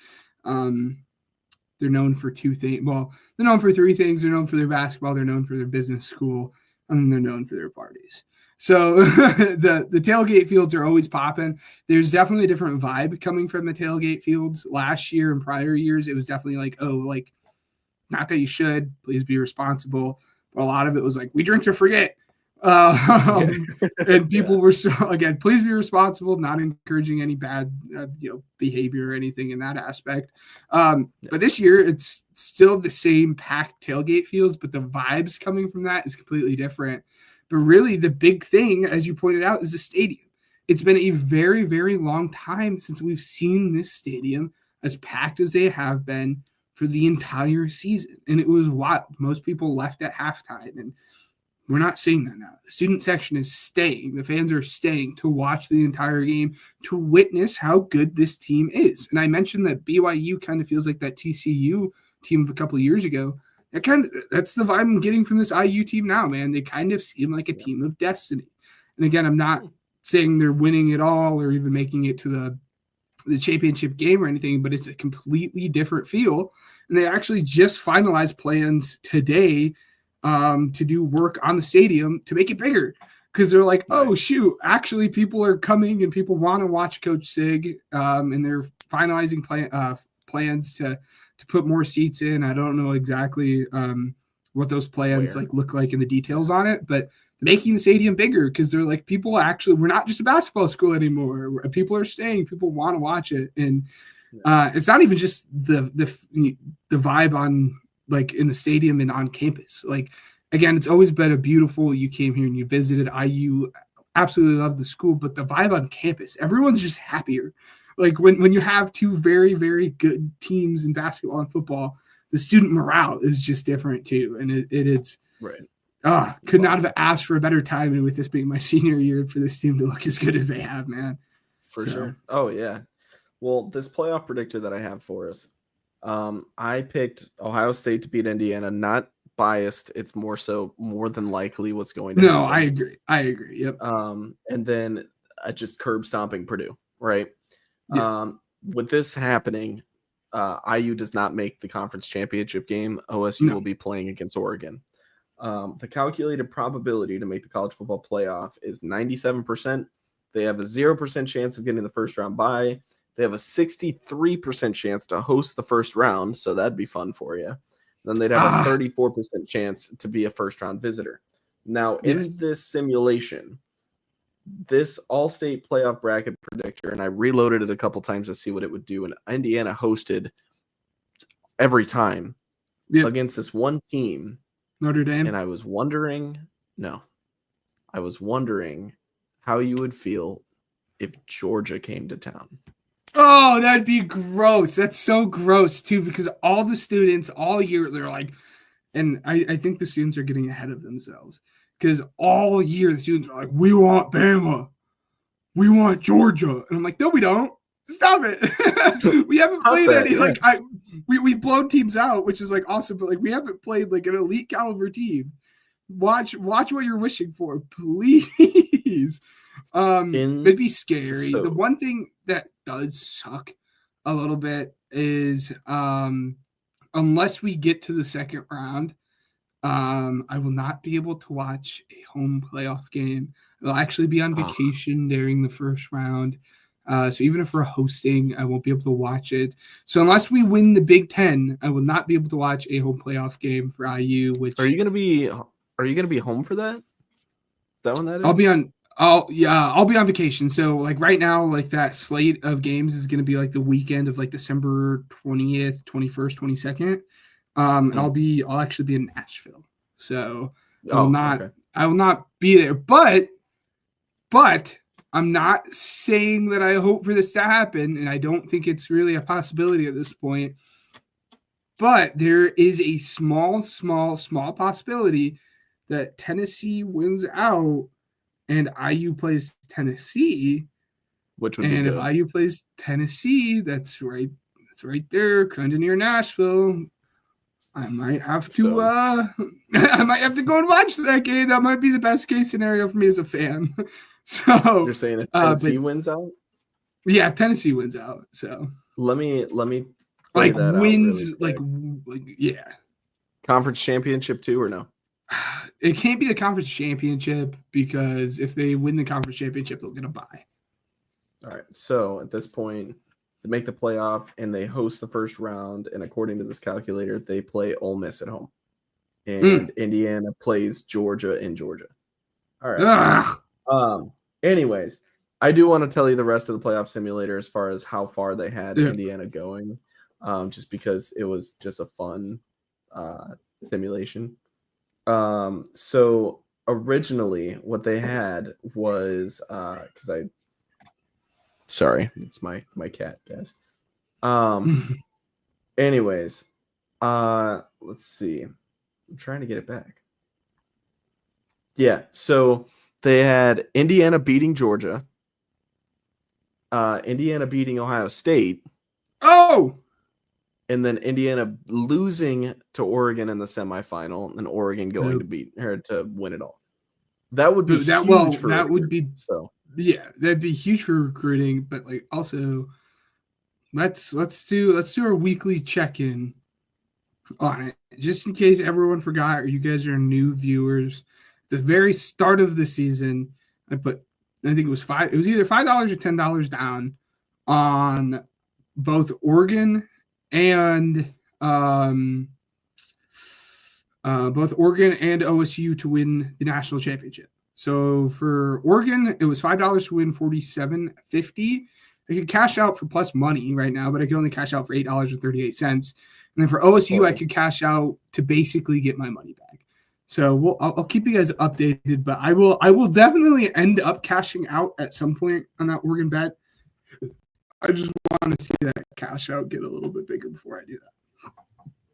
they're known for 2 things. Well, they're known for 3 things. They're known for their basketball. They're known for their business school. And they're known for their parties. So the tailgate fields are always popping. There's definitely a different vibe coming from the tailgate fields. Last year and prior years, it was definitely like, not that you should, please be responsible. But a lot of it was like, we drink to forget. And people were so, again, please be responsible, not encouraging any bad behavior or anything in that aspect. But this year it's still the same packed tailgate fields, but the vibes coming from that is completely different. But really the big thing, as you pointed out, is the stadium. It's been a very, very long time since we've seen this stadium as packed as they have been for the entire season. And it was wild. Most people left at halftime, and we're not seeing that now. The student section is staying. The fans are staying to watch the entire game, to witness how good this team is. And I mentioned that BYU kind of feels like that TCU team of a couple of years ago. That's the vibe I'm getting from this IU team now, man. They kind of seem like a team of destiny. And again, I'm not saying they're winning it all or even making it to the championship game or anything, but it's a completely different feel. And they actually just finalized plans today to do work on the stadium to make it bigger, because they're like, oh shoot, actually people are coming and people want to watch Coach Sig, and they're finalizing plans to put more seats in. I don't know exactly what those plans like look like and the details on it, but making the stadium bigger because they're like people actually we're not just a basketball school anymore. People are staying. People want to watch it, and it's not even just the vibe on like in the stadium and on campus. Like again, it's always been a beautiful. You came here and you visited IU. Absolutely love the school, but the vibe on campus, everyone's just happier. Like when you have two very, very good teams in basketball and football, the student morale is just different too. And it's right. Could not have asked for a better timing with this being my senior year for this team to look as good as they have, man. For sure. Oh yeah. Well, this playoff predictor that I have for us, I picked Ohio State to beat Indiana, not biased. It's more than likely what's going to happen. No, I agree. Yep. And then just curb stomping Purdue, right? Yeah. With this happening, IU does not make the conference championship game. OSU will be playing against Oregon. The calculated probability to make the college football playoff is 97%. They have a 0% chance of getting the first round bye. They have a 63% chance to host the first round, so that'd be fun for you. Then they'd have a 34% chance to be a first-round visitor. Now, in this simulation, this all-state playoff bracket predictor, and I reloaded it a couple times to see what it would do, and Indiana hosted every time against this one team, Notre Dame. And I was wondering how you would feel if Georgia came to town. Oh, that'd be gross. That's so gross, too, because all the students all year, they're like, and I think the students are getting ahead of themselves because all year the students are like, we want Bama. We want Georgia. And I'm like, no, we don't. Stop it. We haven't played any, like, we've blown teams out, which is, like, awesome, but, like, we haven't played, like, an elite caliber team. Watch what you're wishing for, please. It'd be scary. The one thing that does suck a little bit is unless we get to the second round, I will not be able to watch a home playoff game. I'll actually be on vacation during the first round. So even if we're hosting, I won't be able to watch it. So unless we win the Big Ten, I will not be able to watch a home playoff game for IU. Which Are you gonna be home for that? Is that when that is? I'll be on vacation. So like right now, like that slate of games is going to be like the weekend of like December 20th, 21st, 22nd. And I'll actually be in Nashville. So I will not be there, but I'm not saying that I hope for this to happen. And I don't think it's really a possibility at this point, but there is a small possibility that Tennessee wins out and IU plays Tennessee, which would be good. If IU plays Tennessee, that's right there, kind of near Nashville. I might have to I might have to go and watch that game. That might be the best case scenario for me as a fan. So you're saying if Tennessee wins out? Yeah, if Tennessee wins out. So let me like wins really like yeah. Conference championship too or no? It can't be the conference championship because if they win the conference championship, they'll get a bye. All right. So at this point, they make the playoff and they host the first round. And according to this calculator, they play Ole Miss at home. And Indiana plays Georgia in Georgia. All right. Anyways, I do want to tell you the rest of the playoff simulator as far as how far they had Indiana going. Just because it was just a fun simulation. So originally what they had was sorry, it's my cat, guys. Anyways, let's see. I'm trying to get it back. Yeah, so they had Indiana beating Georgia, Indiana beating Ohio State. Oh, and then Indiana losing to Oregon in the semifinal, and Oregon going to beat her to win it all. That would be huge for that recruiting. would be so. Yeah, that'd be huge for recruiting. But like, also, let's do our weekly check-in on it, just in case everyone forgot or you guys are new viewers. The very start of the season, I think it was either $5 or $10 down on both Oregon and both Oregon and OSU to win the national championship. So for Oregon, it was $5 to win $47.50. I could cash out for plus money right now, but I could only cash out for $8.38. And then for OSU, I could cash out to basically get my money back. So I'll keep you guys updated, but I will definitely end up cashing out at some point on that Oregon bet. I just want to see that cash out get a little bit bigger before I do that.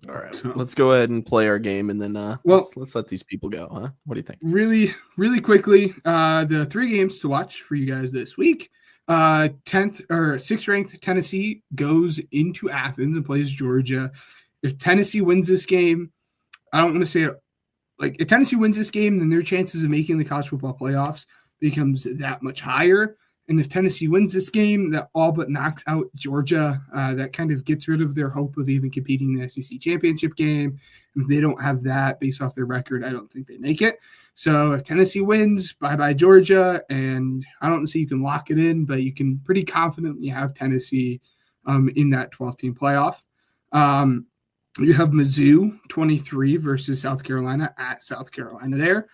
All right, so let's go ahead and play our game, and then let's let these people go, huh? What do you think? Really, really quickly, the 3 games to watch for you guys this week. 10th or 6th ranked Tennessee goes into Athens and plays Georgia. If Tennessee wins this game, I don't want to say it. Like, if Tennessee wins this game, then their chances of making the college football playoffs becomes that much higher. And if Tennessee wins this game, that all but knocks out Georgia. That kind of gets rid of their hope of even competing in the SEC championship game. And if they don't have that based off their record, I don't think they make it. So if Tennessee wins, bye-bye Georgia. And I don't say you can lock it in, but you can pretty confidently have Tennessee in that 12-team playoff. You have Mizzou 23 versus South Carolina at South Carolina there.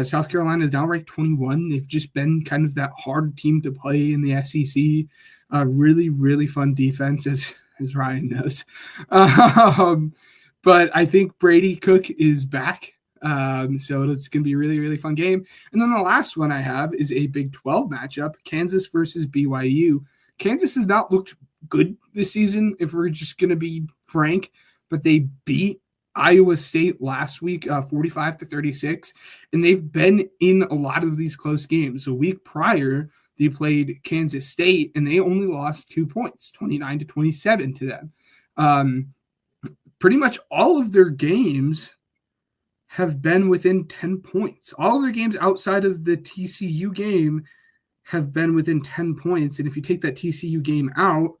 South Carolina is now ranked 21. They've just been kind of that hard team to play in the SEC. Really, really fun defense, as Ryan knows. But I think Brady Cook is back. So it's going to be a really, really fun game. And then the last one I have is a Big 12 matchup, Kansas versus BYU. Kansas has not looked good this season, if we're just going to be frank, but they beat Iowa State last week, 45-36, and they've been in a lot of these close games. A week prior, they played Kansas State, and they only lost 2 points, 29-27 to them. Pretty much all of their games have been within 10 points. All of their games outside of the TCU game have been within 10 points, and if you take that TCU game out,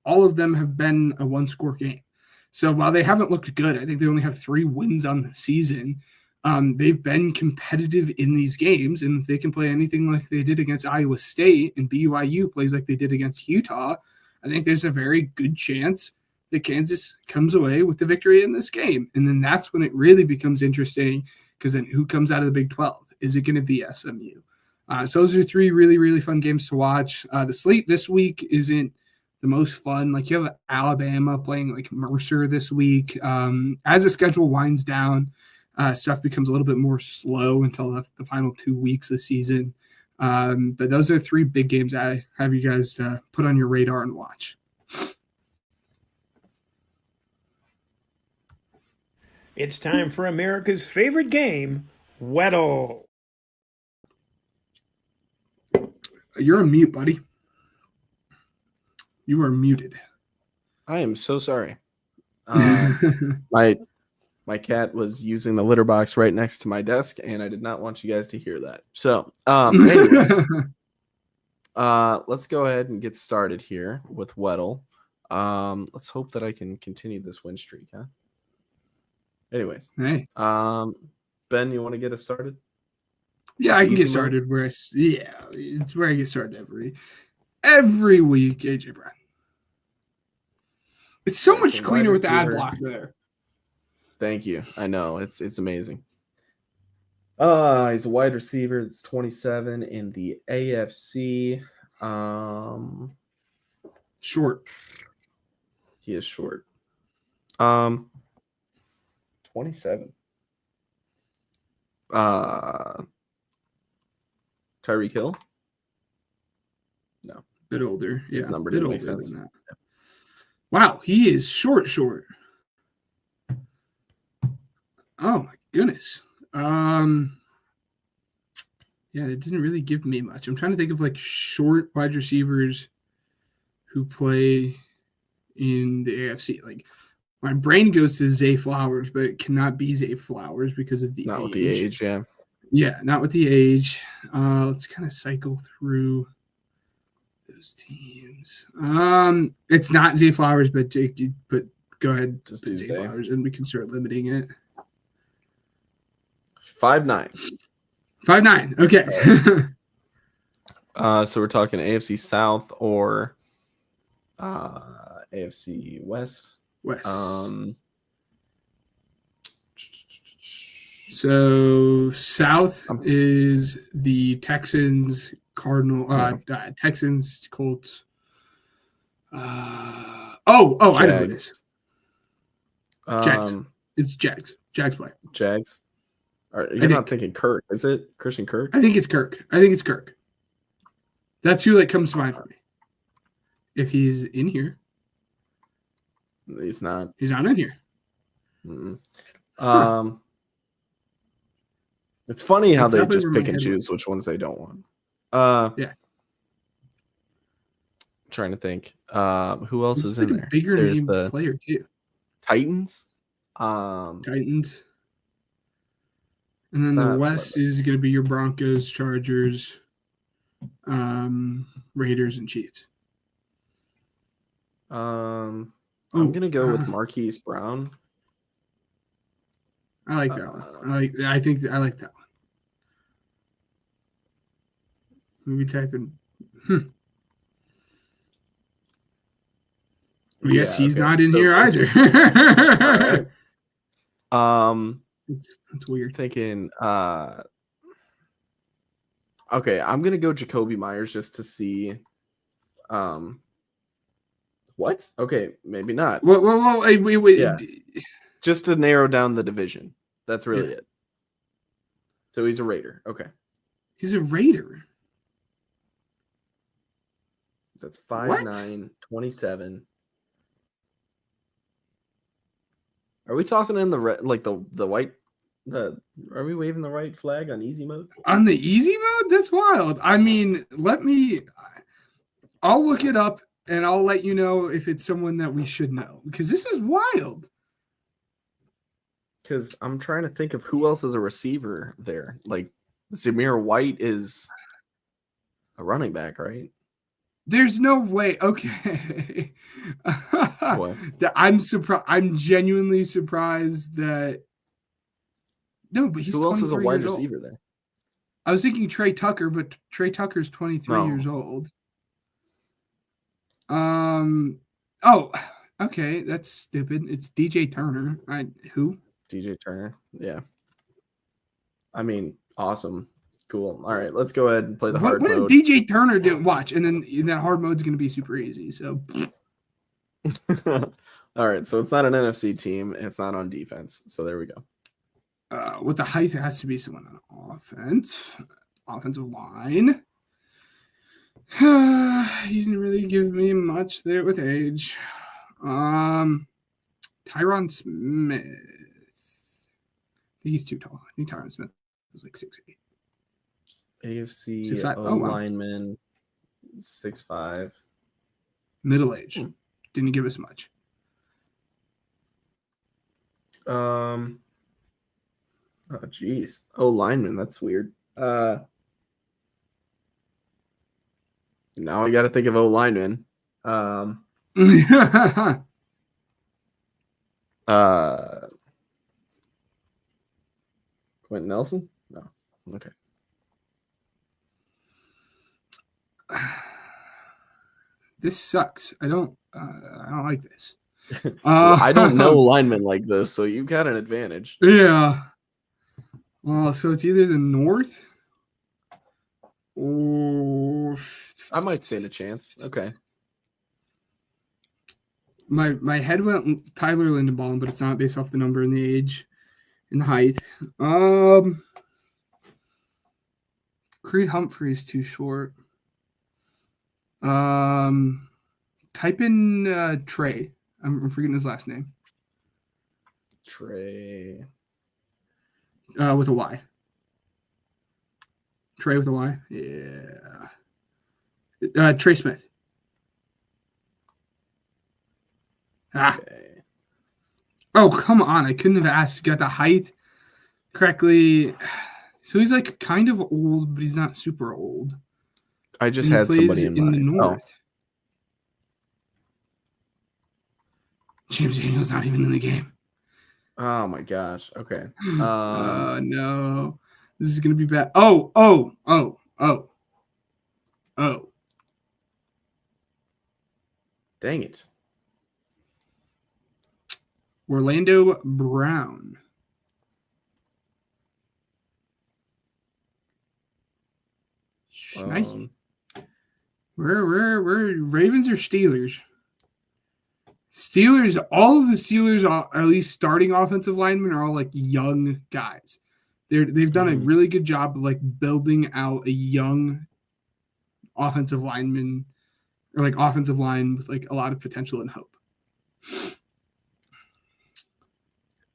all of them have been a one-score game. So while they haven't looked good, I think they only have 3 wins on the season. They've been competitive in these games, and if they can play anything like they did against Iowa State and BYU plays like they did against Utah, I think there's a very good chance that Kansas comes away with the victory in this game. And then that's when it really becomes interesting, because then who comes out of the Big 12? Is it going to be SMU? So those are 3 really, really fun games to watch. The slate this week isn't the most fun. Like, you have Alabama playing like Mercer this week. As the schedule winds down, stuff becomes a little bit more slow until the final 2 weeks of the season. But those are 3 big games I have you guys put on your radar and watch. It's time for America's favorite game, Weddle. You're on mute, buddy. You are muted. I am so sorry. My cat was using the litter box right next to my desk, and I did not want you guys to hear that. So, anyways, let's go ahead and get started here with Weddle. Let's hope that I can continue this win streak, huh? Anyways, hey, Ben, you want to get us started? Yeah, I can get started. It's where I get started every week. AJ Brown. It's so much cleaner with the ad blocker there. Thank you. I know it's amazing. He's a wide receiver. It's 27 in the AFC. Short. He is short. 27. Tyreek Hill? No. Bit older. His yeah. Number bit didn't older make sense. than that. Wow, he is short. Oh my goodness. Yeah, it didn't really give me much. I'm trying to think of like short wide receivers who play in the AFC. Like, my brain goes to Zay Flowers, but it cannot be Zay Flowers because of the Not age. with the age, yeah. Yeah, not with the age. Let's kind of cycle through those teams. It's not Zay Flowers, but Jake, go ahead, Just put do Zay Zay. Flowers, and we can start limiting it. 5'9". 5'9". Okay. So we're talking AFC South or AFC West. West. So south is the Texans, Texans, Colts. I know who it is. Jags. It's Jags. Jags play. Jags. You're not thinking Kirk, is it? Christian Kirk? I think it's Kirk. That's who comes to mind for me. If he's in here. He's not. He's not in here. Mm-mm. It's funny how they just pick and choose which ones they don't want. Yeah. I'm trying to think. Who else is in there? Bigger name player too. Titans. Titans. And then the West is going to be your Broncos, Chargers, Raiders, and Chiefs. I'm gonna go with Marquise Brown. I like that one. I think I like that one. Maybe type in. Yes, he's not in here either. Right. It's weird. Thinking. Okay, I'm gonna go Jacoby Myers just to see. What? Okay, maybe not. Well, wait. Yeah. Just to narrow down the division. That's really it. So he's a Raider. Okay. He's a Raider. That's 5'9", 27. Are we tossing in the white? Are we waving the right flag on easy mode? On the easy mode? That's wild. I mean, I'll look it up and I'll let you know if it's someone that we should know because this is wild. Because I'm trying to think of who else is a receiver there. Like Zamir White is a running back, right? There's no way. Okay. What? I'm surprised. I'm genuinely surprised that. No, but he's. Who else is a wide receiver there? I was thinking Trey Tucker, but Trey Tucker's 23 years old. Oh, okay. That's stupid. It's DJ Turner. Who? DJ Turner. Yeah. I mean, awesome. Cool. All right, let's go ahead and play the hard mode. What does DJ Turner do? Watch, and then that hard mode's going to be super easy. So. All right, so it's not an NFC team. It's not on defense. So there we go. With the height, it has to be someone on offense. Offensive line. He didn't really give me much there with age. Tyron Smith. I think he's too tall. I think Tyron Smith is like 6'8". AFC lineman, 6'5". Middle age. Didn't give us much. Oh, geez. Oh, lineman. That's weird. Now I got to think of O lineman. Quentin Nelson? No. Okay. This sucks. I don't like this. I don't know linemen like this, so you've got an advantage. Yeah. Well, so it's either the North or I might stand a chance. Okay. My head went Tyler Linderbaum, but it's not based off the number and the age and the height. Creed Humphrey's too short. Type in Trey. I'm forgetting his last name. Trey. With a Y. Trey with a Y? Yeah. Trey Smith. Okay. Oh, come on. I couldn't have asked. Got the height correctly. So he's like kind of old, but he's not super old. I just had somebody in mind. The North. James Daniels not even in the game. Oh my gosh. Okay. No. This is gonna be bad. Oh. Dang it. Orlando Brown. Schnikey. We're Ravens or Steelers? Steelers, all of the Steelers, at least starting offensive linemen, are all like young guys. They've done a really good job of like building out a young offensive lineman or like offensive line with like a lot of potential and hope.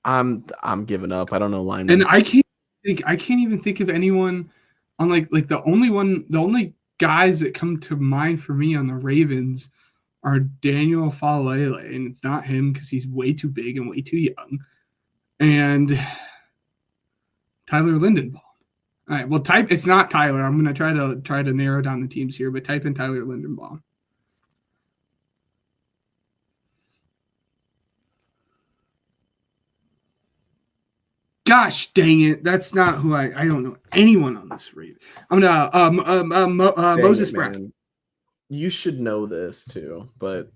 I'm giving up. I don't know linemen. And I can't even think of anyone on like the only guys that come to mind for me on the Ravens are Daniel Falele, and it's not him because he's way too big and way too young, and Tyler Lindenbaum. All right, well, it's not Tyler. I'm gonna try to narrow down the teams here, but type in Tyler Lindenbaum. Gosh dang it! That's not who I don't know anyone on this Raven. I'm gonna Moses Brown. You should know this too, but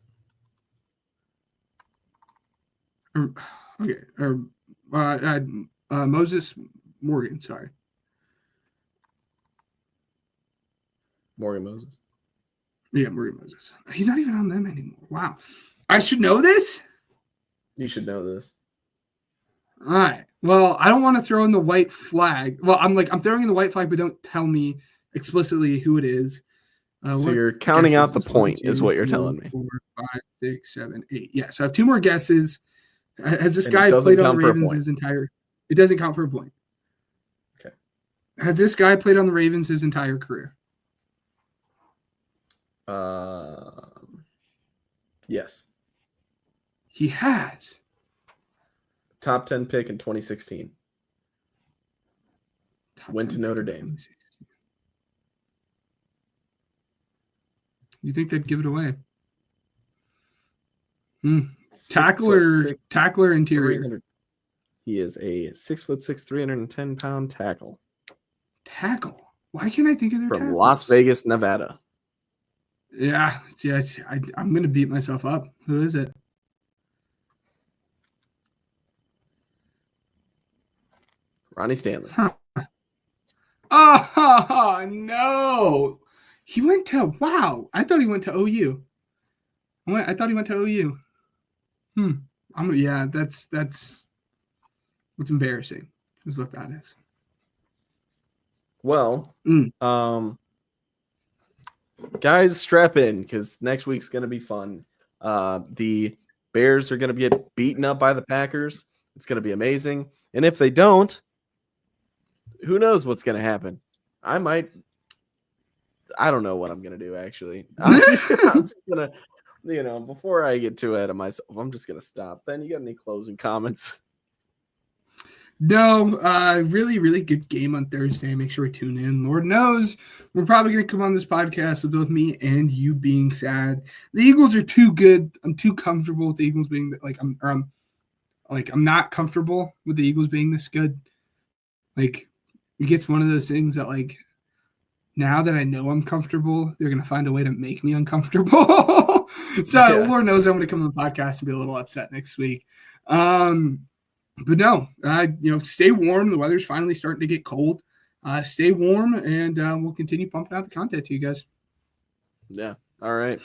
Moses Morgan. Sorry, Morgan Moses. Yeah, Morgan Moses. He's not even on them anymore. Wow, I should know this. You should know this. All right. Well, I don't want to throw in the white flag. Well, I'm throwing in the white flag, but don't tell me explicitly who it is. So you're counting out the point, is what you're telling me. 4, 5, 6, 7, 8. Yeah. So I have 2 more guesses. Has this guy played on the Ravens his entire? It doesn't count for a point. Okay. Has this guy played on the Ravens his entire career? Yes. He has. Top 10 pick in 2016. Went to Notre Dame. You think they'd give it away? Tackler interior. He is a 6'6", 310-pound tackle. Tackle. Why can't I think of their from tackles? Las Vegas, Nevada? Yeah. I'm gonna beat myself up. Who is it? Ronnie Stanley. Huh. Oh no! He went to I thought he went to OU. I thought he went to OU. That's embarrassing. Is what that is. Well, guys, strap in because next week's gonna be fun. The Bears are gonna get beaten up by the Packers. It's gonna be amazing, and if they don't, who knows what's gonna happen? I don't know what I'm gonna do. Actually, I'm just gonna, before I get too ahead of myself, I'm just gonna stop. Ben, you got any closing comments? No, really, really good game on Thursday. Make sure we tune in. Lord knows we're probably going to come on this podcast with both me and you being sad. The Eagles are too good. I'm too comfortable with the Eagles being I'm not comfortable with the Eagles being this good. Like, it gets one of those things that now that I know I'm comfortable, they're going to find a way to make me uncomfortable. Lord knows I'm going to come on the podcast and be a little upset next week. But no, stay warm. The weather's finally starting to get cold. Stay warm, and we'll continue pumping out the content to you guys. Yeah. All right.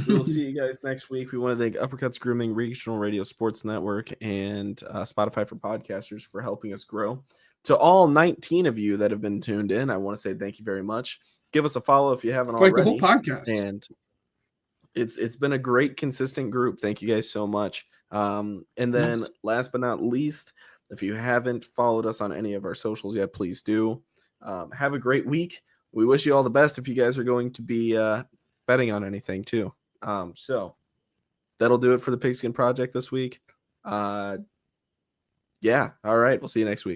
We'll see you guys next week. We want to thank Uppercuts Grooming, Regional Radio Sports Network, and Spotify for Podcasters for helping us grow. To all 19 of you that have been tuned in, I want to say thank you very much. Give us a follow if you haven't already. Like the whole podcast. And it's been a great, consistent group. Thank you guys so much. And then last but not least, if you haven't followed us on any of our socials yet, please do. Have a great week. We wish you all the best if you guys are going to be betting on anything too. So that'll do it for the Pigskin Project this week. Yeah. All right. We'll see you next week.